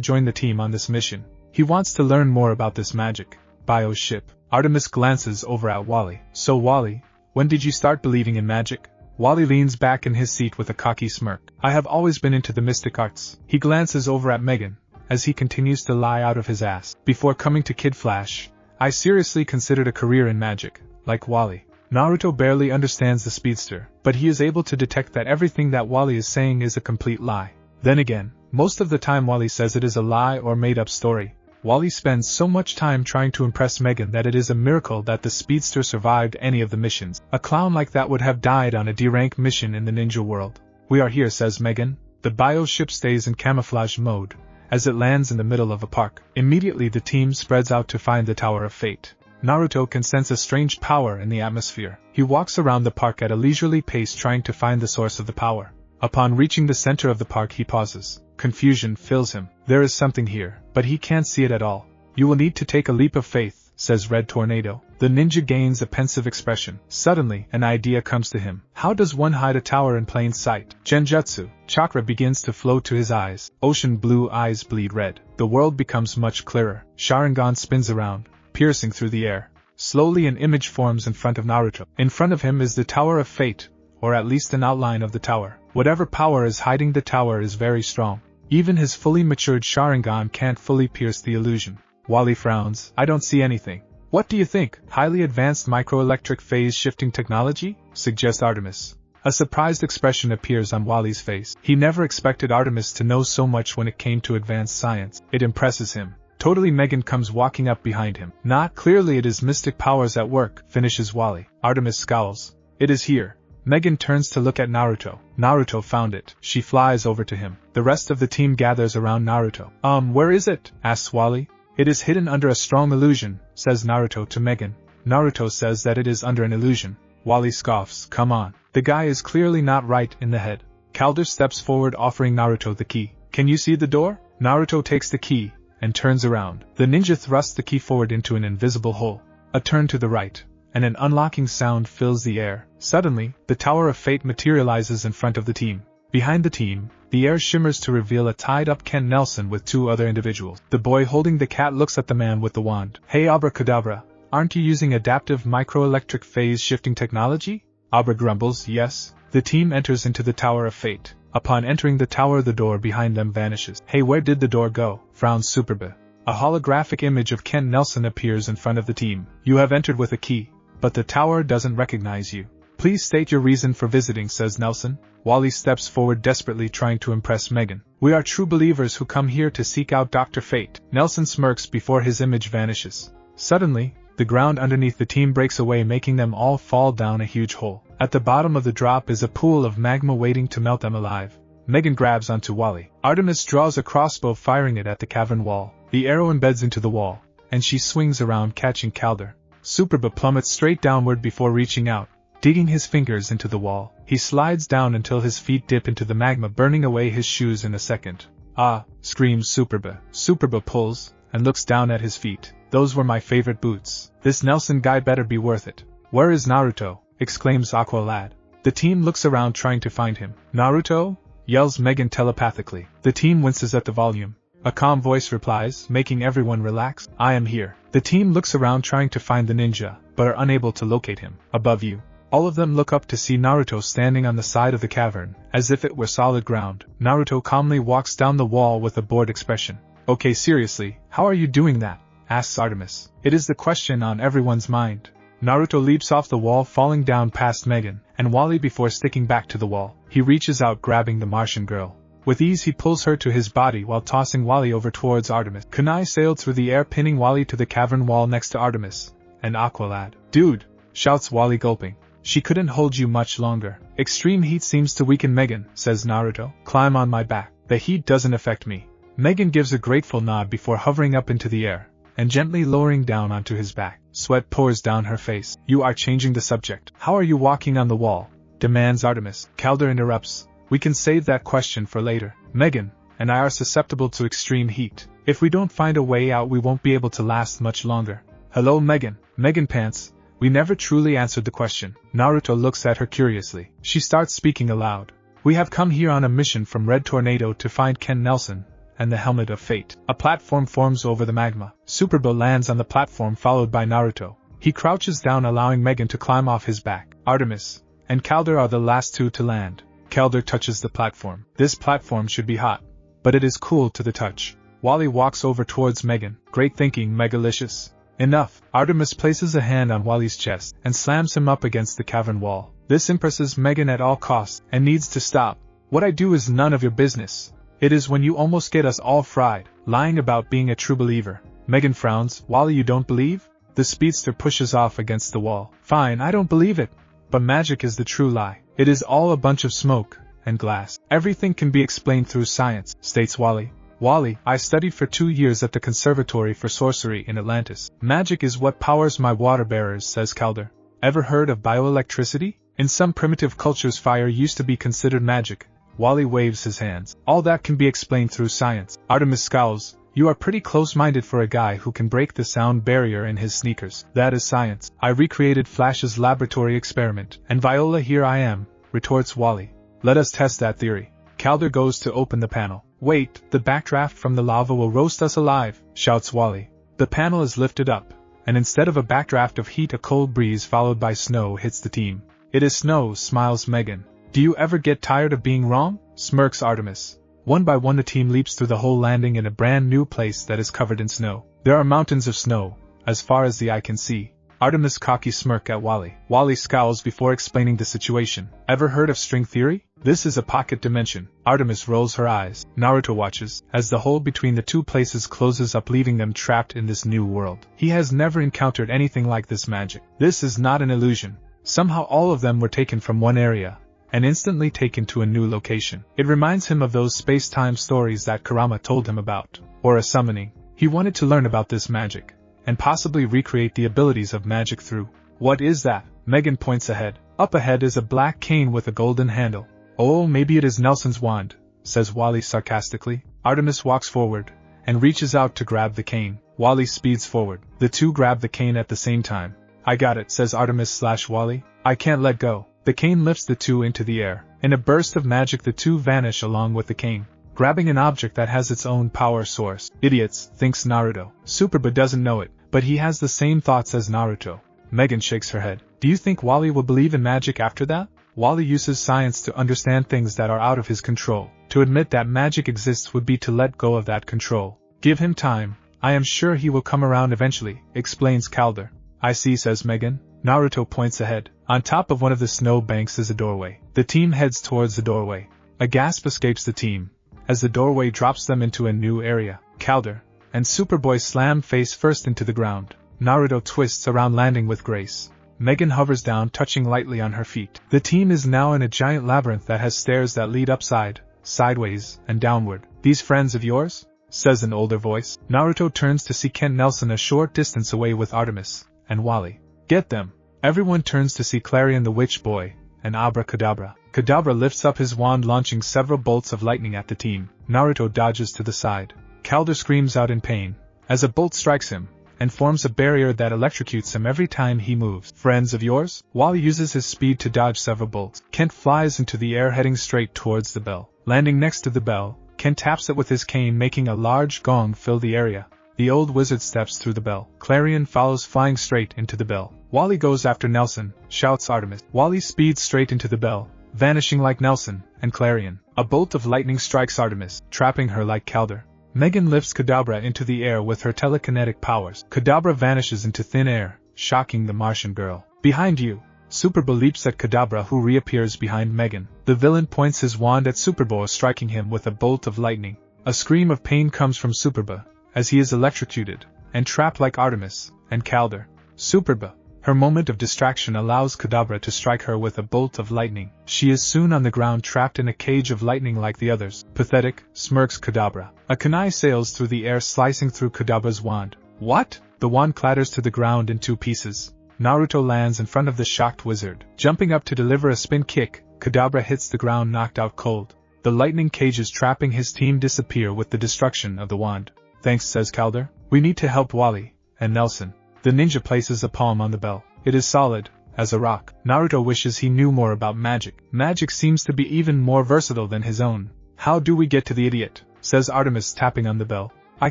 join the team on this mission. He wants to learn more about this magic. Bio's ship. Artemis glances over at Wally. So Wally, when did you start believing in magic? Wally leans back in his seat with a cocky smirk. I have always been into the mystic arts. He glances over at Megan, as he continues to lie out of his ass. Before coming to Kid Flash, I seriously considered a career in magic, like Wally. Naruto barely understands the speedster, but he is able to detect that everything that Wally is saying is a complete lie. Then again, most of the time Wally says it is a lie or made-up story. Wally spends so much time trying to impress Megan that it is a miracle that the speedster survived any of the missions. A clown like that would have died on a D-rank mission in the ninja world. We are here, says Megan. The bio ship stays in camouflage mode, as it lands in the middle of a park. Immediately the team spreads out to find the Tower of Fate. Naruto can sense a strange power in the atmosphere. He walks around the park at a leisurely pace trying to find the source of the power. Upon reaching the center of the park he pauses. Confusion fills him. There is something here, but he can't see it at all. You will need to take a leap of faith, says Red Tornado. The ninja gains a pensive expression. Suddenly, an idea comes to him. How does one hide a tower in plain sight? Genjutsu. Chakra begins to flow to his eyes. Ocean blue eyes bleed red. The world becomes much clearer. Sharingan spins around, piercing through the air. Slowly an image forms in front of Naruto. In front of him is the Tower of Fate, or at least an outline of the tower. Whatever power is hiding the tower is very strong. Even his fully matured Sharingan can't fully pierce the illusion. Wally frowns. I don't see anything. What do you think? Highly advanced microelectric phase shifting technology? Suggests Artemis. A surprised expression appears on Wally's face. He never expected Artemis to know so much when it came to advanced science. It impresses him. Totally. Megan comes walking up behind him. Not clearly it is mystic powers at work, finishes Wally. Artemis scowls. It is here. Megan turns to look at Naruto. Naruto found it. She flies over to him. The rest of the team gathers around Naruto. Where is it? Asks Wally. It is hidden under a strong illusion, says Naruto to Megan. Naruto says that it is under an illusion. Wally scoffs. Come on. The guy is clearly not right in the head. Calder steps forward offering Naruto the key. Can you see the door? Naruto takes the key and turns around. The ninja thrusts the key forward into an invisible hole. A turn to the right, and an unlocking sound fills the air. Suddenly, the Tower of Fate materializes in front of the team. Behind the team, the air shimmers to reveal a tied-up Ken Nelson with two other individuals. The boy holding the cat looks at the man with the wand. Hey Abracadabra, aren't you using adaptive microelectric phase shifting technology? Abra grumbles. Yes. The team enters into the Tower of Fate. Upon entering the tower, the door behind them vanishes. Hey, where did the door go? Frowns Superba. A holographic image of Ken Nelson appears in front of the team. You have entered with a key, but the tower doesn't recognize you. Please state your reason for visiting, says Nelson. Wally steps forward desperately trying to impress Megan. We are true believers who come here to seek out Dr. Fate. Nelson smirks before his image vanishes. Suddenly, the ground underneath the team breaks away, making them all fall down a huge hole. At the bottom of the drop is a pool of magma waiting to melt them alive. Megan grabs onto Wally. Artemis draws a crossbow, firing it at the cavern wall. The arrow embeds into the wall, and she swings around catching Calder. Superba plummets straight downward before reaching out, digging his fingers into the wall. He slides down until his feet dip into the magma, burning away his shoes in a second. Ah, screams Superba. Superba pulls and looks down at his feet. Those were my favorite boots. This Nelson guy better be worth it. Where is Naruto? Exclaims Aqua Lad. The team looks around trying to find him. Naruto? Yells Megan telepathically. The team winces at the volume. A calm voice replies, making everyone relax. I am here. The team looks around trying to find the ninja, but are unable to locate him. Above you. All of them look up to see Naruto standing on the side of the cavern, as if it were solid ground. Naruto calmly walks down the wall with a bored expression. Okay, seriously, how are you doing that? Asks Artemis. It is the question on everyone's mind. Naruto leaps off the wall, falling down past Megan and Wally before sticking back to the wall. He reaches out, grabbing the Martian girl. With ease he pulls her to his body while tossing Wally over towards Artemis. Kunai sailed through the air, pinning Wally to the cavern wall next to Artemis and Aqualad. Dude! Shouts Wally, gulping. She couldn't hold you much longer. Extreme heat seems to weaken Megan, says Naruto. Climb on my back. The heat doesn't affect me. Megan gives a grateful nod before hovering up into the air and gently lowering down onto his back. Sweat pours down her face. You are changing the subject. How are you walking on the wall? Demands Artemis. Calder interrupts. We can save that question for later. Megan and I are susceptible to extreme heat. If we don't find a way out, we won't be able to last much longer. Hello, Megan. Megan pants. We never truly answered the question. Naruto looks at her curiously. She starts speaking aloud. We have come here on a mission from Red Tornado to find Ken Nelson and the Helmet of Fate. A platform forms over the magma. Superbo lands on the platform, followed by Naruto. He crouches down, allowing Megan to climb off his back. Artemis and Calder are the last two to land. Calder touches the platform. This platform should be hot, but it is cool to the touch. Wally walks over towards Megan. Great thinking, Megalicious. Enough. Artemis places a hand on Wally's chest and slams him up against the cavern wall. This impresses Megan at all costs and needs to stop. What I do is none of your business. It is when you almost get us all fried, lying about being a true believer. Megan frowns. Wally, you don't believe? The speedster pushes off against the wall. Fine, I don't believe it. But magic is the true lie. It is all a bunch of smoke and glass. Everything can be explained through science, states Wally. Wally, I studied for 2 years at the Conservatory for Sorcery in Atlantis. Magic is what powers my water bearers, says Calder. Ever heard of bioelectricity? In some primitive cultures, fire used to be considered magic. Wally waves his hands. All that can be explained through science. Artemis scowls. You are pretty close-minded for a guy who can break the sound barrier in his sneakers. That is science. I recreated Flash's laboratory experiment. And Viola, here I am, retorts Wally. Let us test that theory. Calder goes to open the panel. Wait, the backdraft from the lava will roast us alive, shouts Wally. The panel is lifted up, and instead of a backdraft of heat, a cold breeze followed by snow hits the team. It is snow, smiles Megan. Do you ever get tired of being wrong? Smirks Artemis. One by one the team leaps through the hole, landing in a brand new place that is covered in snow. There are mountains of snow, as far as the eye can see. Artemis cocky smirk at Wally. Wally scowls before explaining the situation. Ever heard of string theory? This is a pocket dimension. Artemis rolls her eyes. Naruto watches, as the hole between the two places closes up, leaving them trapped in this new world. He has never encountered anything like this magic. This is not an illusion. Somehow all of them were taken from one area, and instantly taken to a new location. It reminds him of those space-time stories that Kurama told him about, or a summoning. He wanted to learn about this magic, and possibly recreate the abilities of magic through. What is that? Megan points ahead. Up ahead is a black cane with a golden handle. Oh, maybe it is Nelson's wand, says Wally sarcastically. Artemis walks forward, and reaches out to grab the cane. Wally speeds forward. The two grab the cane at the same time. I got it, says Artemis/Wally. I can't let go. The cane lifts the two into the air. In a burst of magic the two vanish along with the cane, grabbing an object that has its own power source. Idiots, thinks Naruto. Superba doesn't know it, but he has the same thoughts as Naruto. Megan shakes her head. Do you think Wally will believe in magic after that? Wally uses science to understand things that are out of his control. To admit that magic exists would be to let go of that control. Give him time. I am sure he will come around eventually, explains Calder. I see, says Megan. Naruto points ahead. On top of one of the snow banks is a doorway. The team heads towards the doorway. A gasp escapes the team, as the doorway drops them into a new area. Calder and Superboy slam face first into the ground. Naruto twists around, landing with grace. Megan hovers down, touching lightly on her feet. The team is now in a giant labyrinth that has stairs that lead upside, sideways, and downward. These friends of yours? Says an older voice. Naruto turns to see Ken Nelson a short distance away with Artemis and Wally. Get them! Everyone turns to see Clarion the Witch Boy, and Abracadabra. Kadabra lifts up his wand, launching several bolts of lightning at the team. Naruto dodges to the side. Calder screams out in pain, as a bolt strikes him, and forms a barrier that electrocutes him every time he moves. Friends of yours? Wally uses his speed to dodge several bolts. Kent flies into the air, heading straight towards the bell. Landing next to the bell, Kent taps it with his cane, making a large gong fill the area. The old wizard steps through the bell. Clarion follows, flying straight into the bell. Wally goes after Nelson, shouts Artemis. Wally speeds straight into the bell, vanishing like Nelson and Clarion. A bolt of lightning strikes Artemis, trapping her like Calder. Megan lifts Kadabra into the air with her telekinetic powers. Kadabra vanishes into thin air, shocking the Martian girl. Behind you! Superboy leaps at Kadabra, who reappears behind Megan. The villain points his wand at Superboy, striking him with a bolt of lightning. A scream of pain comes from Superboy, as he is electrocuted, and trapped like Artemis and Calder. Superboy. Her moment of distraction allows Kadabra to strike her with a bolt of lightning. She is soon on the ground, trapped in a cage of lightning like the others. Pathetic, smirks Kadabra. A kunai sails through the air, slicing through Kadabra's wand. What? The wand clatters to the ground in two pieces. Naruto lands in front of the shocked wizard. Jumping up to deliver a spin kick, Kadabra hits the ground, knocked out cold. The lightning cages trapping his team disappear with the destruction of the wand. Thanks, says Calder. We need to help Wally and Nelson. The ninja places a palm on the bell. It is solid as a rock. Naruto wishes he knew more about magic. Magic seems to be even more versatile than his own. How do we get to the idiot? Says Artemis, tapping on the bell. I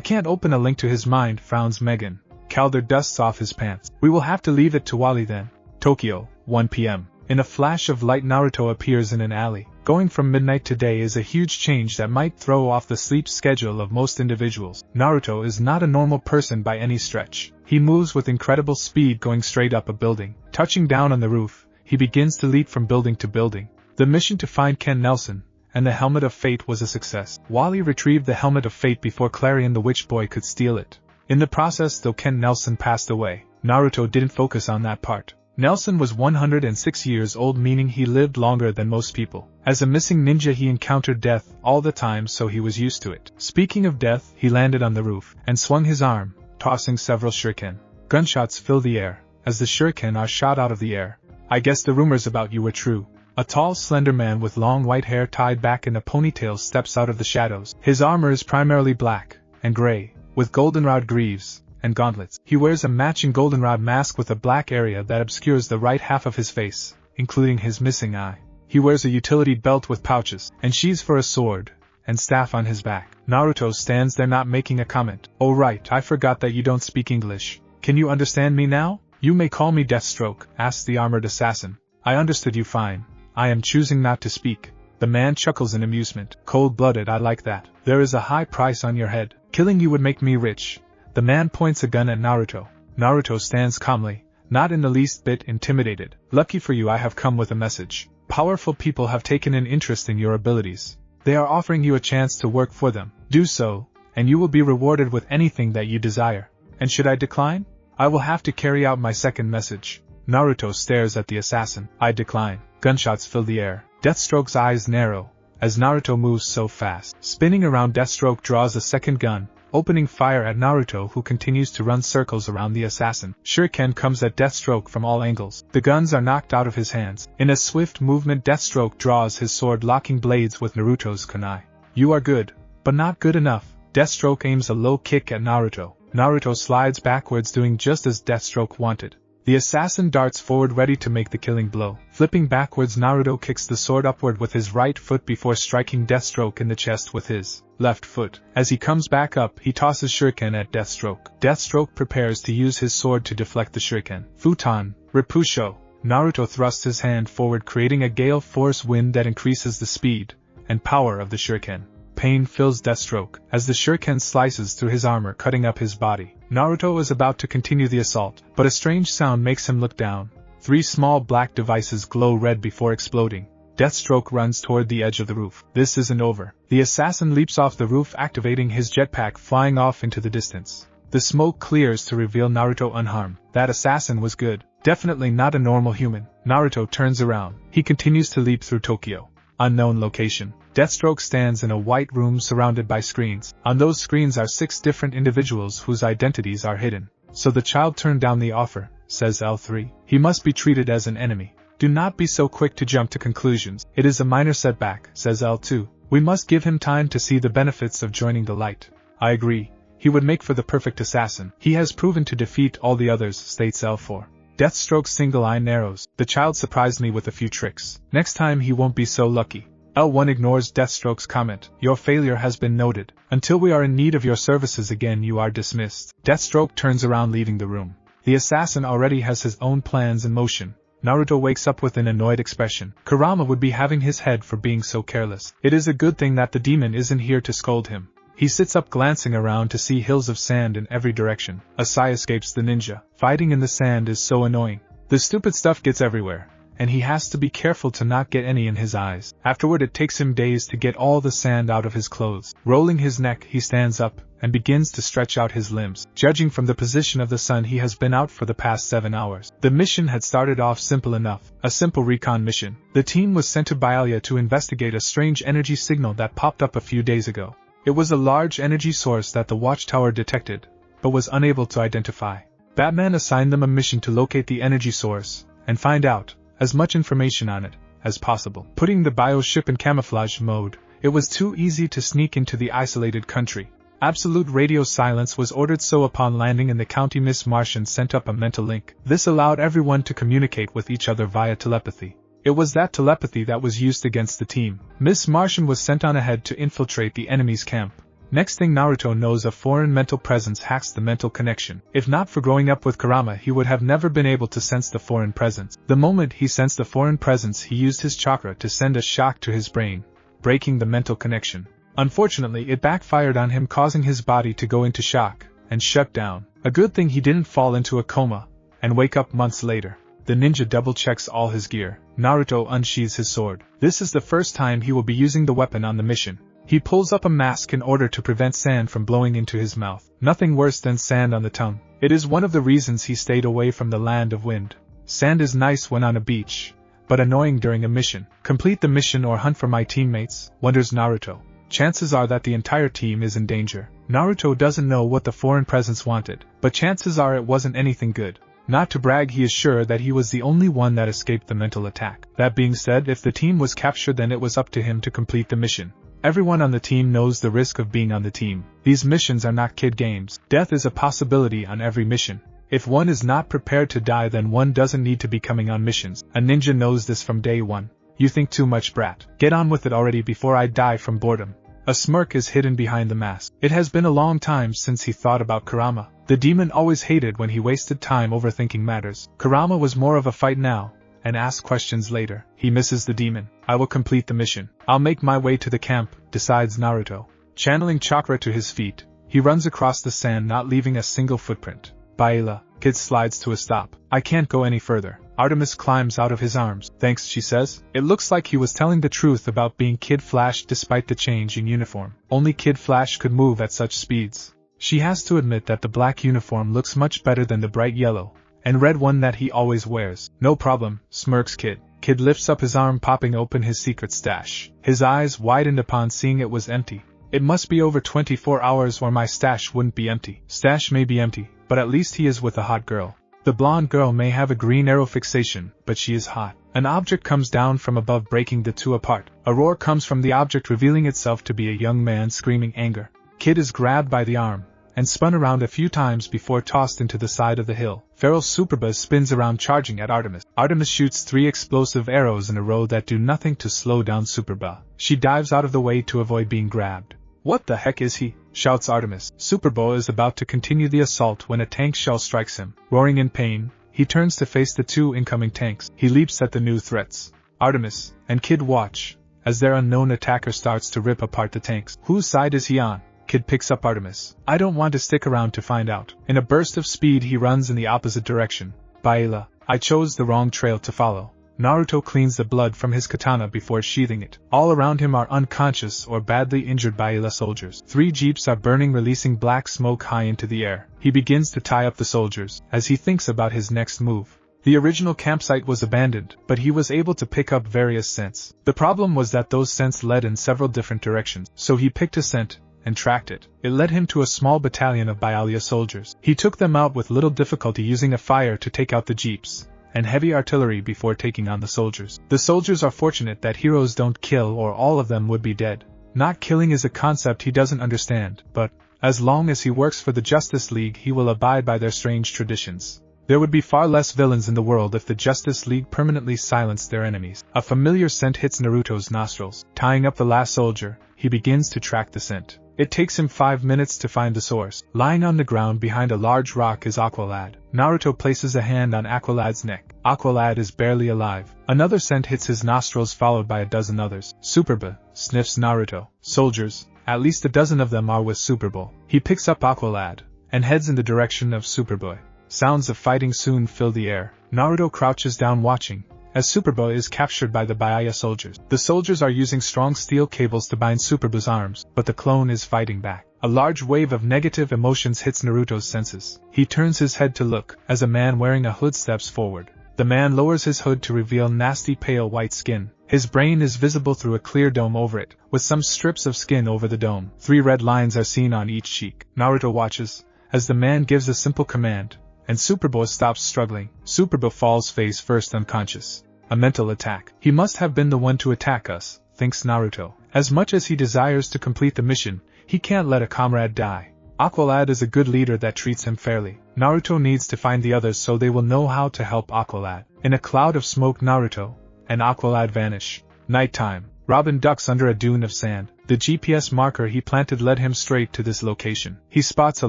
can't open a link to his mind, frowns Megan. Calder dusts off his pants. We will have to leave it to Wally then. Tokyo, 1 p.m. In a flash of light, Naruto appears in an alley. Going from midnight to day is a huge change that might throw off the sleep schedule of most individuals. Naruto is not a normal person by any stretch. He moves with incredible speed, going straight up a building. Touching down on the roof, he begins to leap from building to building. The mission to find Ken Nelson and the Helmet of Fate was a success. Wally retrieved the Helmet of Fate before Clarion the Witch Boy could steal it. In the process, though, Ken Nelson passed away. Naruto didn't focus on that part. Nelson was 106 years old, meaning he lived longer than most people. As a missing ninja, he encountered death all the time, so he was used to it. Speaking of death, he landed on the roof and swung his arm, tossing several shuriken. Gunshots fill the air, as the shuriken are shot out of the air. I guess the rumors about you were true. A tall, slender man with long white hair tied back in a ponytail steps out of the shadows. His armor is primarily black and gray, with goldenrod greaves and gauntlets. He wears a matching goldenrod mask with a black area that obscures the right half of his face, including his missing eye. He wears a utility belt with pouches and sheaths for a sword and staff on his back. Naruto stands there, not making a comment. Oh right, I forgot that you don't speak English. Can you understand me now? You may call me Deathstroke, asked the armored assassin. I understood you fine. I am choosing not to speak. The man chuckles in amusement. Cold-blooded, I like that. There is a high price on your head. Killing you would make me rich. The man points a gun at Naruto. Naruto stands calmly, not in the least bit intimidated. Lucky for you, I have come with a message. Powerful people have taken an interest in your abilities. They are offering you a chance to work for them. Do so, and you will be rewarded with anything that you desire. And should I decline? I will have to carry out my second message. Naruto stares at the assassin. I decline. Gunshots fill the air. Deathstroke's eyes narrow, as Naruto moves so fast. Spinning around, Deathstroke draws a second gun, opening fire at Naruto, who continues to run circles around the assassin. Shuriken comes at Deathstroke from all angles. The guns are knocked out of his hands. In a swift movement, Deathstroke draws his sword, locking blades with Naruto's kunai. You are good, but not good enough. Deathstroke aims a low kick at Naruto. Naruto slides backwards, doing just as Deathstroke wanted. The assassin darts forward, ready to make the killing blow. Flipping backwards, Naruto kicks the sword upward with his right foot before striking Deathstroke in the chest with his left foot. As he comes back up, he tosses shuriken at Deathstroke. Deathstroke prepares to use his sword to deflect the shuriken. Futon, Repusho. Naruto thrusts his hand forward, creating a gale force wind that increases the speed and power of the shuriken. Pain fills Deathstroke as the shuriken slices through his armor, cutting up his body. Naruto is about to continue the assault, but a strange sound makes him look down. 3 small black devices glow red before exploding. Deathstroke runs toward the edge of the roof. This isn't over. The assassin leaps off the roof, activating his jetpack, flying off into the distance. The smoke clears to reveal Naruto unharmed. That assassin was good. Definitely not a normal human. Naruto turns around. He continues to leap through Tokyo. Unknown location. Deathstroke stands in a white room surrounded by screens. On those screens are 6 different individuals whose identities are hidden. So the child turned down the offer, says L3. He must be treated as an enemy. Do not be so quick to jump to conclusions. It is a minor setback, says L2. We must give him time to see the benefits of joining the light. I agree. He would make for the perfect assassin. He has proven to defeat all the others, states L4. Deathstroke's single eye narrows. The child surprised me with a few tricks. Next time he won't be so lucky. L1 ignores Deathstroke's comment. Your failure has been noted. Until we are in need of your services again, you are dismissed. Deathstroke turns around, leaving the room. The assassin already has his own plans in motion. Naruto wakes up with an annoyed expression. Kurama would be having his head for being so careless. It is a good thing that the demon isn't here to scold him. He sits up, glancing around to see hills of sand in every direction. A sigh escapes the ninja. Fighting in the sand is so annoying. The stupid stuff gets everywhere, and he has to be careful to not get any in his eyes. Afterward, it takes him days to get all the sand out of his clothes. Rolling his neck, he stands up and begins to stretch out his limbs. Judging from the position of the sun, he has been out for the past 7 hours. The mission had started off simple enough. A simple recon mission. The team was sent to Byalia to investigate a strange energy signal that popped up a few days ago. It was a large energy source that the watchtower detected, but was unable to identify. Batman assigned them a mission to locate the energy source and find out as much information on it as possible. Putting the bioship in camouflage mode, it was too easy to sneak into the isolated country. Absolute radio silence was ordered, so upon landing in the county, Miss Martian sent up a mental link. This allowed everyone to communicate with each other via telepathy. It was that telepathy that was used against the team. Miss Martian was sent on ahead to infiltrate the enemy's camp. Next thing Naruto knows, a foreign mental presence hacks the mental connection. If not for growing up with Kurama, he would have never been able to sense the foreign presence. The moment he sensed the foreign presence, he used his chakra to send a shock to his brain, breaking the mental connection. Unfortunately, it backfired on him, causing his body to go into shock and shut down. A good thing he didn't fall into a coma and wake up months later. The ninja double-checks all his gear. Naruto unsheathes his sword. This is the first time he will be using the weapon on the mission. He pulls up a mask in order to prevent sand from blowing into his mouth. Nothing worse than sand on the tongue. It is one of the reasons he stayed away from the land of wind. Sand is nice when on a beach, but annoying during a mission. Complete the mission or hunt for my teammates, wonders Naruto. Chances are that the entire team is in danger. Naruto doesn't know what the foreign presence wanted, but chances are it wasn't anything good. Not to brag, he is sure that he was the only one that escaped the mental attack. That being said, if the team was captured, then it was up to him to complete the mission. Everyone on the team knows the risk of being on the team. These missions are not kid games. Death is a possibility on every mission. If one is not prepared to die, then one doesn't need to be coming on missions. A ninja knows this from day one. You think too much, brat. Get on with it already before I die from boredom. A smirk is hidden behind the mask. It has been a long time since he thought about Kurama. The demon always hated when he wasted time overthinking matters. Kurama was more of a fight now, and ask questions later. He misses the demon. I will complete the mission. I'll make my way to the camp, decides Naruto. Channeling chakra to his feet, he runs across the sand, not leaving a single footprint. Baila, Kid slides to a stop. I can't go any further. Artemis climbs out of his arms. Thanks, she says. It looks like he was telling the truth about being Kid Flash despite the change in uniform. Only Kid Flash could move at such speeds. She has to admit that the black uniform looks much better than the bright yellow and red one that he always wears. No problem, smirks Kid. Kid lifts up his arm, popping open his secret stash. His eyes widened upon seeing it was empty. It must be over 24 hours or my stash wouldn't be empty. Stash may be empty, but at least he is with a hot girl. The blonde girl may have a green arrow fixation, but she is hot. An object comes down from above, breaking the two apart. A roar comes from the object, revealing itself to be a young man screaming anger. Kid is grabbed by the arm and spun around a few times before tossed into the side of the hill. Feral Superba spins around, charging at Artemis. Artemis shoots 3 explosive arrows in a row that do nothing to slow down Superba. She dives out of the way to avoid being grabbed. What the heck is he? Shouts Artemis. Superba is about to continue the assault when a tank shell strikes him. Roaring in pain, he turns to face the 2 incoming tanks. He leaps at the new threats. Artemis and Kid watch as their unknown attacker starts to rip apart the tanks. Whose side is he on? Kid picks up Artemis. I don't want to stick around to find out. In a burst of speed, he runs in the opposite direction. Baila, I chose the wrong trail to follow. Naruto cleans the blood from his katana before sheathing it. All around him are unconscious or badly injured Baila soldiers. 3 jeeps are burning, releasing black smoke high into the air. He begins to tie up the soldiers as he thinks about his next move. The original campsite was abandoned, but he was able to pick up various scents. The problem was that those scents led in several different directions, so he picked a scent and tracked it. It led him to a small battalion of Byalia soldiers. He took them out with little difficulty, using a fire to take out the jeeps and heavy artillery before taking on the soldiers. The soldiers are fortunate that heroes don't kill, or all of them would be dead. Not killing is a concept he doesn't understand, but as long as he works for the Justice League, he will abide by their strange traditions. There would be far less villains in the world if the Justice League permanently silenced their enemies. A familiar scent hits Naruto's nostrils. Tying up the last soldier, he begins to track the scent. It takes him 5 minutes to find the source. Lying on the ground behind a large rock is Aqualad. Naruto places a hand on Aqualad's neck. Aqualad is barely alive. Another scent hits his nostrils, followed by a dozen others. Superba, sniffs Naruto. Soldiers, at least a dozen of them are with Superboy. He picks up Aqualad and heads in the direction of Superboy. Sounds of fighting soon fill the air. Naruto crouches down watching as Superboy is captured by the Byalia soldiers. The soldiers are using strong steel cables to bind Superboy's arms, but the clone is fighting back. A large wave of negative emotions hits Naruto's senses. He turns his head to look as a man wearing a hood steps forward. The man lowers his hood to reveal nasty pale white skin. His brain is visible through a clear dome over it, with some strips of skin over the dome. 3 red lines are seen on each cheek. Naruto watches as the man gives a simple command, and Superboy stops struggling. Superboy falls face first unconscious. A mental attack. He must have been the one to attack us, thinks Naruto. As much as he desires to complete the mission, he can't let a comrade die. Aqualad is a good leader that treats him fairly. Naruto needs to find the others so they will know how to help Aqualad. In a cloud of smoke, Naruto and Aqualad vanish. Nighttime. Robin ducks under a dune of sand. The GPS marker he planted led him straight to this location. He spots a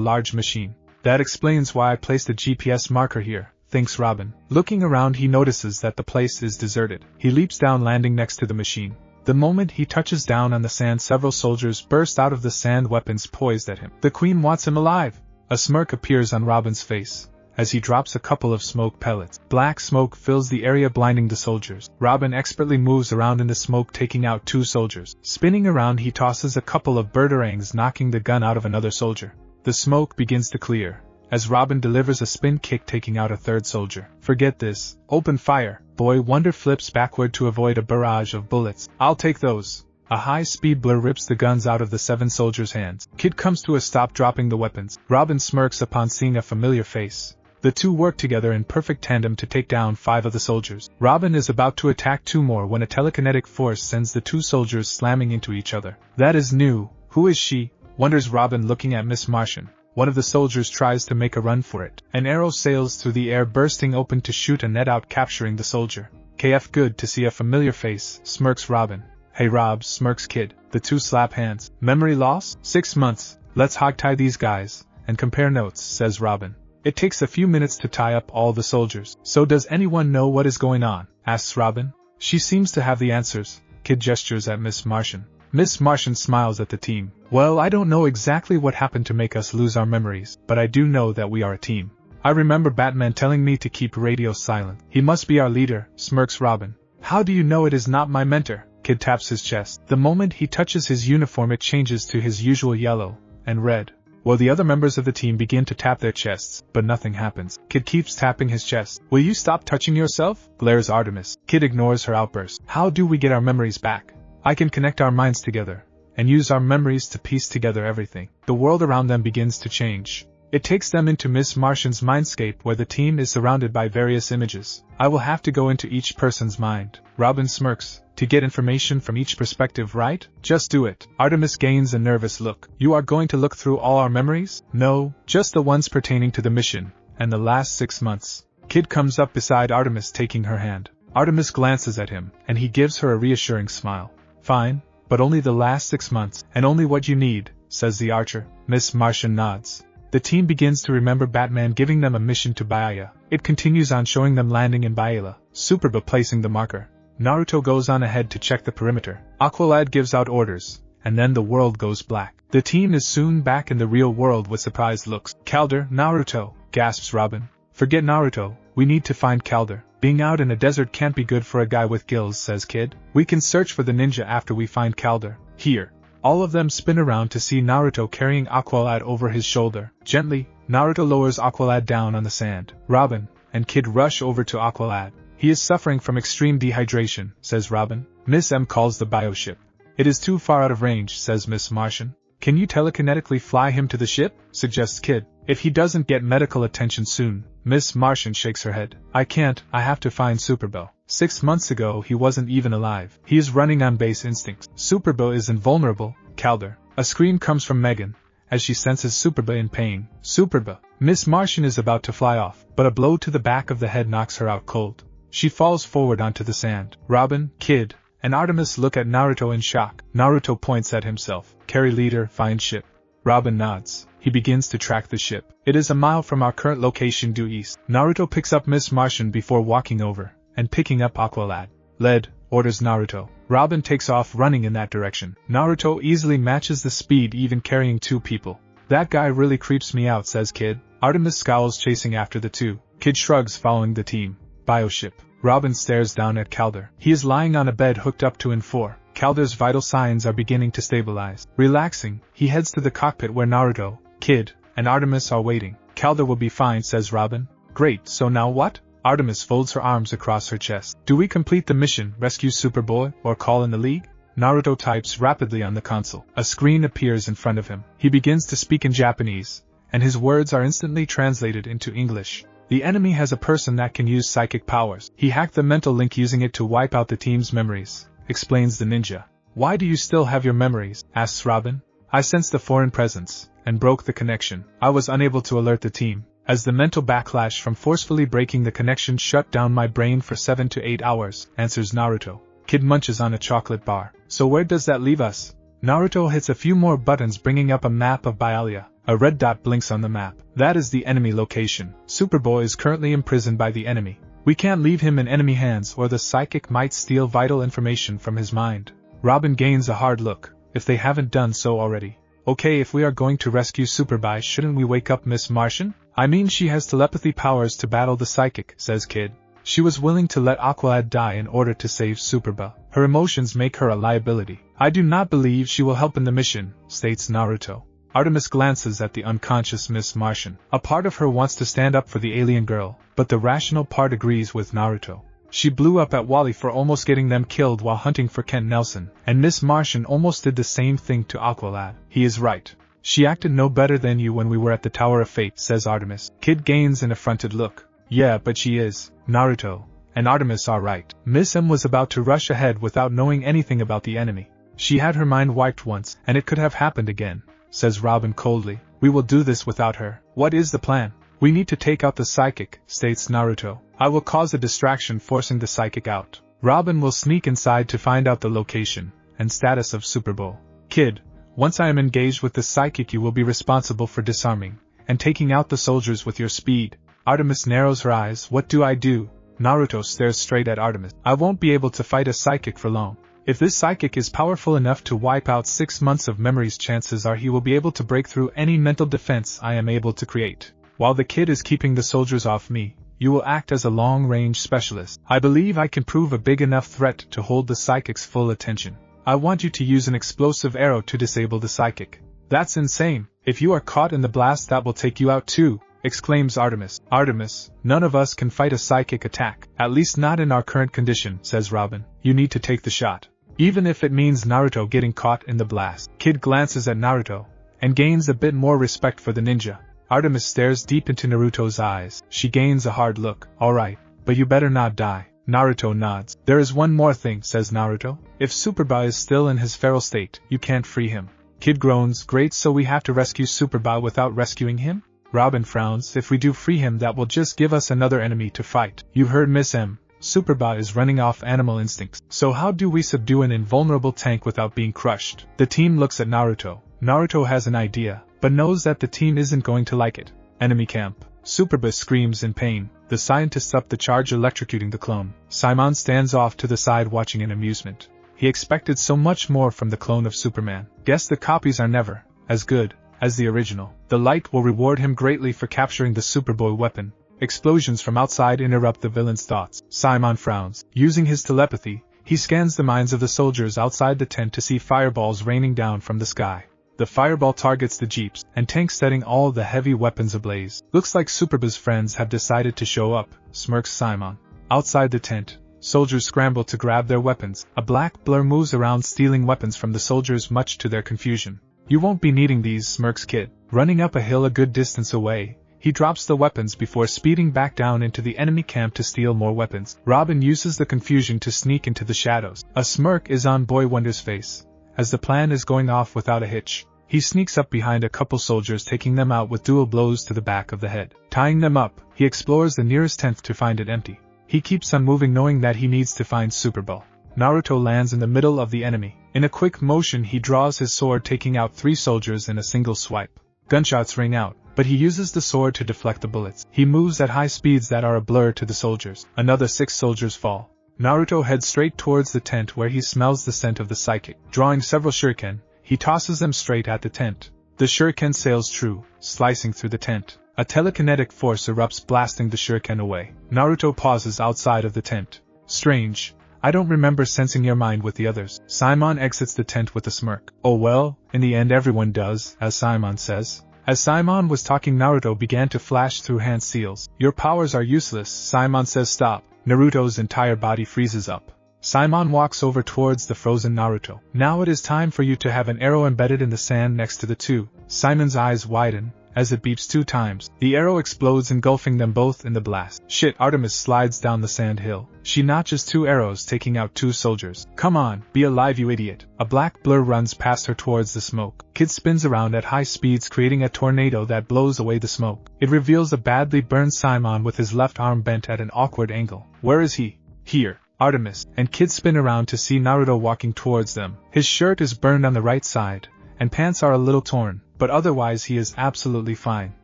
large machine. That explains why I placed a GPS marker here, thinks Robin. Looking around, he notices that the place is deserted. He leaps down, landing next to the machine. The moment he touches down on the sand, several soldiers burst out of the sand, weapons poised at him. The Queen wants him alive! A smirk appears on Robin's face as he drops a couple of smoke pellets. Black smoke fills the area, blinding the soldiers. Robin expertly moves around in the smoke, taking out 2 soldiers. Spinning around, he tosses a couple of birdarangs, knocking the gun out of another soldier. The smoke begins to clear as Robin delivers a spin kick, taking out a 3rd soldier. Forget this. Open fire. Boy Wonder flips backward to avoid a barrage of bullets. I'll take those. A high-speed blur rips the guns out of the 7 soldiers' hands. Kid comes to a stop, dropping the weapons. Robin smirks upon seeing a familiar face. The 2 work together in perfect tandem to take down 5 of the soldiers. Robin is about to attack 2 more when a telekinetic force sends the 2 soldiers slamming into each other. That is new. Who is she? Wonders Robin, looking at Miss Martian. One of the soldiers tries to make a run for it. An arrow sails through the air, bursting open to shoot a net out, capturing the soldier. KF, good to see a familiar face, smirks Robin. Hey Rob, smirks Kid. The 2 slap hands. Memory loss? 6 months. Let's hogtie these guys and compare notes, says Robin. It takes a few minutes to tie up all the soldiers. So does anyone know what is going on? Asks Robin. She seems to have the answers. Kid gestures at Miss Martian. Miss Martian smiles at the team. Well, I don't know exactly what happened to make us lose our memories, but I do know that we are a team. I remember Batman telling me to keep radio silent. He must be our leader, smirks Robin. How do you know it is not my mentor? Kid taps his chest. The moment he touches his uniform it changes to his usual yellow and red. While the other members of the team begin to tap their chests, but nothing happens. Kid keeps tapping his chest. Will you stop touching yourself? Glares Artemis. Kid ignores her outburst. How do we get our memories back? I can connect our minds together, and use our memories to piece together everything. The world around them begins to change. It takes them into Miss Martian's mindscape where the team is surrounded by various images. I will have to go into each person's mind. Robin smirks. To get information from each perspective, right? Just do it. Artemis gains a nervous look. You are going to look through all our memories? No, just the ones pertaining to the mission, and the last 6 months. Kid comes up beside Artemis taking her hand. Artemis glances at him, and he gives her a reassuring smile. Fine, but only the last 6 months, and only what you need, says the archer. Miss Martian nods. The team begins to remember Batman giving them a mission to Bahia. It continues on showing them landing in Baila, Superba placing the marker. Naruto goes on ahead to check the perimeter. Aqualad gives out orders, and then the world goes black. The team is soon back in the real world with surprised looks. Calder, Naruto, gasps Robin. Forget Naruto, we need to find Calder. Being out in a desert can't be good for a guy with gills, says Kid. We can search for the ninja after we find Calder. Here. All of them spin around to see Naruto carrying Aqualad over his shoulder. Gently, Naruto lowers Aqualad down on the sand. Robin and Kid rush over to Aqualad. He is suffering from extreme dehydration, says Robin. Miss M calls the bioship. It is too far out of range, says Miss Martian. Can you telekinetically fly him to the ship? Suggests Kid. If he doesn't get medical attention soon. Miss Martian shakes her head. I can't, I have to find Superbo. 6 months ago he wasn't even alive. He is running on base instincts. Superbo is invulnerable, Calder. A scream comes from Megan, as she senses Superba in pain. Superba. Miss Martian is about to fly off, but a blow to the back of the head knocks her out cold. She falls forward onto the sand. Robin, Kid, and Artemis look at Naruto in shock. Naruto points at himself. Carry leader, find ship. Robin nods. He begins to track the ship. It is a mile from our current location due east. Naruto picks up Miss Martian before walking over, and picking up Aqualad. Lead, orders Naruto. Robin takes off running in that direction. Naruto easily matches the speed even carrying 2 people. That guy really creeps me out, says Kid. Artemis scowls chasing after the 2. Kid shrugs following the team. Bioship. Robin stares down at Calder. He is lying on a bed hooked up to IN-4. Calder's vital signs are beginning to stabilize. Relaxing, he heads to the cockpit where Naruto, Kid, and Artemis are waiting. Calder will be fine, says Robin. Great, so now what? Artemis folds her arms across her chest. Do we complete the mission, rescue Superboy, or call in the League? Naruto types rapidly on the console. A screen appears in front of him. He begins to speak in Japanese, and his words are instantly translated into English. The enemy has a person that can use psychic powers. He hacked the mental link using it to wipe out the team's memories, explains the ninja. Why do you still have your memories? Asks Robin. I sensed the foreign presence, and broke the connection. I was unable to alert the team, as the mental backlash from forcefully breaking the connection shut down my brain for 7 to 8 hours, answers Naruto. Kid munches on a chocolate bar. So where does that leave us? Naruto hits a few more buttons bringing up a map of Byalia. A red dot blinks on the map. That is the enemy location. Superboy is currently imprisoned by the enemy. We can't leave him in enemy hands or the psychic might steal vital information from his mind. Robin gains a hard look, if they haven't done so already. Okay, if we are going to rescue Superboy, shouldn't we wake up Miss Martian? I mean, she has telepathy powers to battle the psychic, says Kid. She was willing to let Aqualad die in order to save Superboy. Her emotions make her a liability. I do not believe she will help in the mission, states Naruto. Artemis glances at the unconscious Miss Martian. A part of her wants to stand up for the alien girl, but the rational part agrees with Naruto. She blew up at Wally for almost getting them killed while hunting for Kent Nelson, and Miss Martian almost did the same thing to Aqualad. He is right. She acted no better than you when we were at the Tower of Fate, says Artemis. Kid gains an affronted look. Yeah, but she is. Naruto and Artemis are right. Miss M was about to rush ahead without knowing anything about the enemy. She had her mind wiped once, and it could have happened again, says Robin coldly. We will do this without her. What is the plan? We need to take out the psychic, states Naruto. I will cause a distraction forcing the psychic out. Robin will sneak inside to find out the location and status of Superboy. Kid, once I am engaged with the psychic you will be responsible for disarming and taking out the soldiers with your speed. Artemis narrows her eyes. What do I do? Naruto stares straight at Artemis. I won't be able to fight a psychic for long. If this psychic is powerful enough to wipe out 6 months of memories, chances are he will be able to break through any mental defense I am able to create. While the kid is keeping the soldiers off me, you will act as a long-range specialist. I believe I can prove a big enough threat to hold the psychic's full attention. I want you to use an explosive arrow to disable the psychic. That's insane. If you are caught in the blast, that will take you out too, exclaims Artemis. Artemis, none of us can fight a psychic attack. At least not in our current condition, says Robin. You need to take the shot. Even if it means Naruto getting caught in the blast. Kid glances at Naruto, and gains a bit more respect for the ninja. Artemis stares deep into Naruto's eyes. She gains a hard look. Alright, but you better not die. Naruto nods. There is one more thing, says Naruto. If Superba is still in his feral state, you can't free him. Kid groans. Great, so we have to rescue Superba without rescuing him? Robin frowns. If we do free him, that will just give us another enemy to fight. You heard Miss M. Superba is running off animal instincts. So how do we subdue an invulnerable tank without being crushed? The team looks at Naruto. Naruto has an idea, but knows that the team isn't going to like it. Enemy camp. Superba screams in pain. The scientists up the charge, electrocuting the clone. Simon stands off to the side watching in amusement. He expected so much more from the clone of Superman. Guess the copies are never as good as the original. The light will reward him greatly for capturing the Superboy weapon. Explosions from outside interrupt the villain's thoughts. Simon frowns. Using his telepathy, he scans the minds of the soldiers outside the tent to see fireballs raining down from the sky. The fireball targets the jeeps and tanks, setting all the heavy weapons ablaze. Looks like Superba's friends have decided to show up, smirks Simon. Outside the tent, soldiers scramble to grab their weapons. A black blur moves around, stealing weapons from the soldiers, much to their confusion. You won't be needing these, smirks Kid. Running up a hill a good distance away, he drops the weapons before speeding back down into the enemy camp to steal more weapons. Robin uses the confusion to sneak into the shadows. A smirk is on Boy Wonder's face, as the plan is going off without a hitch. He sneaks up behind a couple soldiers, taking them out with dual blows to the back of the head. Tying them up, he explores the nearest tent to find it empty. He keeps on moving, knowing that he needs to find Superball. Naruto lands in the middle of the enemy. In a quick motion, he draws his sword, taking out 3 soldiers in a single swipe. Gunshots ring out, but he uses the sword to deflect the bullets. He moves at high speeds that are a blur to the soldiers. Another 6 soldiers fall. Naruto heads straight towards the tent, where he smells the scent of the psychic. Drawing several shuriken, he tosses them straight at the tent. The shuriken sails true, slicing through the tent. A telekinetic force erupts, blasting the shuriken away. Naruto pauses outside of the tent. Strange. I don't remember sensing your mind with the others. Simon exits the tent with a smirk. Oh well, in the end everyone does, as Simon says. As Simon was talking, Naruto began to flash through hand seals. Your powers are useless, Simon says. Stop. Naruto's entire body freezes up. Simon walks over towards the frozen Naruto. Now it is time for you to have an arrow embedded in the sand next to the 2. Simon's eyes widen as it beeps 2 times. The arrow explodes, engulfing them both in the blast. Shit, Artemis slides down the sand hill. She notches 2 arrows, taking out 2 soldiers. Come on, be alive, you idiot. A black blur runs past her towards the smoke. Kid spins around at high speeds, creating a tornado that blows away the smoke. It reveals a badly burned Simon with his left arm bent at an awkward angle. Where is he? Here. Artemis and Kid spin around to see Naruto walking towards them. His shirt is burned on the right side, and pants are a little torn, but otherwise he is absolutely fine.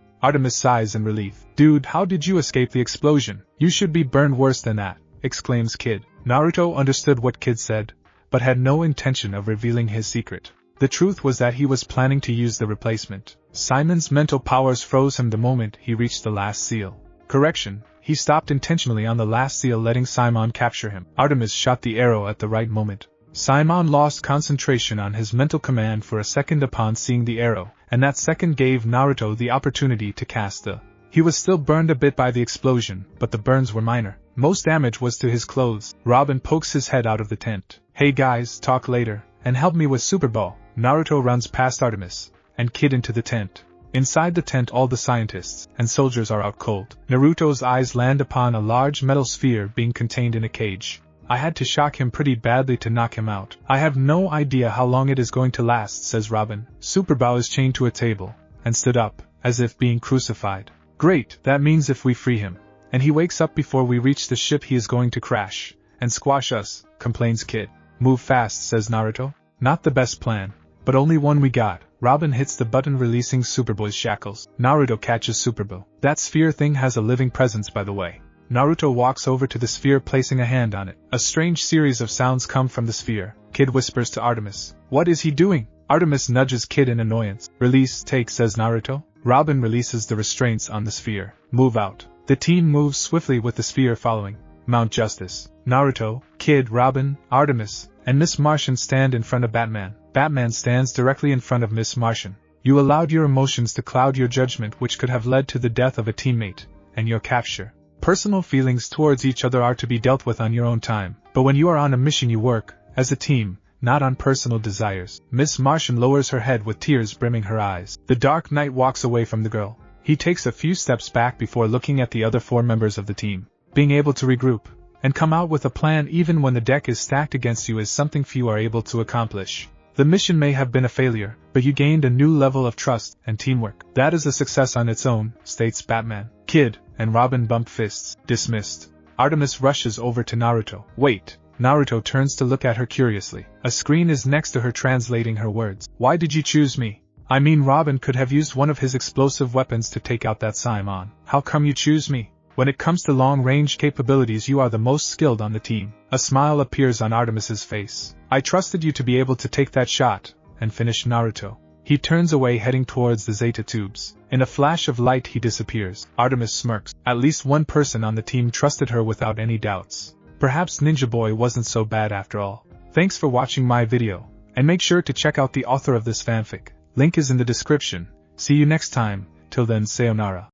Artemis sighs in relief. Dude, how did you escape the explosion? You should be burned worse than that, exclaims Kid. Naruto understood what Kid said, but had no intention of revealing his secret. The truth was that he was planning to use the replacement. Simon's mental powers froze him the moment he reached the last seal. Correction. He stopped intentionally on the last seal, letting Simon capture him. Artemis shot the arrow at the right moment. Simon lost concentration on his mental command for a second upon seeing the arrow, and that second gave Naruto the opportunity to cast the. He was still burned a bit by the explosion, but the burns were minor. Most damage was to his clothes. Robin pokes his head out of the tent. Hey guys, talk later, and help me with Superball. Naruto runs past Artemis and Kid into the tent. Inside the tent, all the scientists and soldiers are out cold. Naruto's eyes land upon a large metal sphere being contained in a cage. I had to shock him pretty badly to knock him out. I have no idea how long it is going to last, says Robin. Superbow is chained to a table and stood up, as if being crucified. Great, that means if we free him, and he wakes up before we reach the ship, he is going to crash and squash us, complains Kid. Move fast, says Naruto. Not the best plan, but only one we got. Robin hits the button releasing Superboy's shackles. Naruto catches Superboy. That sphere thing has a living presence, by the way. Naruto walks over to the sphere, placing a hand on it. A strange series of sounds come from the sphere. Kid whispers to Artemis. What is he doing? Artemis nudges Kid in annoyance. Release, take, says Naruto. Robin releases the restraints on the sphere. Move out. The team moves swiftly with the sphere following. Mount Justice. Naruto, Kid, Robin, Artemis, and Miss Martian stand in front of Batman. Batman stands directly in front of Miss Martian. You allowed your emotions to cloud your judgment, which could have led to the death of a teammate, and your capture. Personal feelings towards each other are to be dealt with on your own time, but when you are on a mission you work, as a team, not on personal desires. Miss Martian lowers her head with tears brimming her eyes. The Dark Knight walks away from the girl. He takes a few steps back before looking at the other 4 members of the team. Being able to regroup and come out with a plan even when the deck is stacked against you is something few are able to accomplish. The mission may have been a failure, but you gained a new level of trust and teamwork. That is a success on its own, states Batman. Kid and Robin bump fists. Dismissed. Artemis rushes over to Naruto. Wait. Naruto turns to look at her curiously. A screen is next to her translating her words. Why did you choose me? I mean, Robin could have used one of his explosive weapons to take out that Simon. How come you choose me? When it comes to long-range capabilities, you are the most skilled on the team. A smile appears on Artemis's face. I trusted you to be able to take that shot and finish Naruto. He turns away, heading towards the Zeta tubes. In a flash of light he disappears. Artemis smirks. At least one person on the team trusted her without any doubts. Perhaps Ninja Boy wasn't so bad after all. Thanks for watching my video, and make sure to check out the author of this fanfic. Link is in the description. See you next time. Till then, sayonara.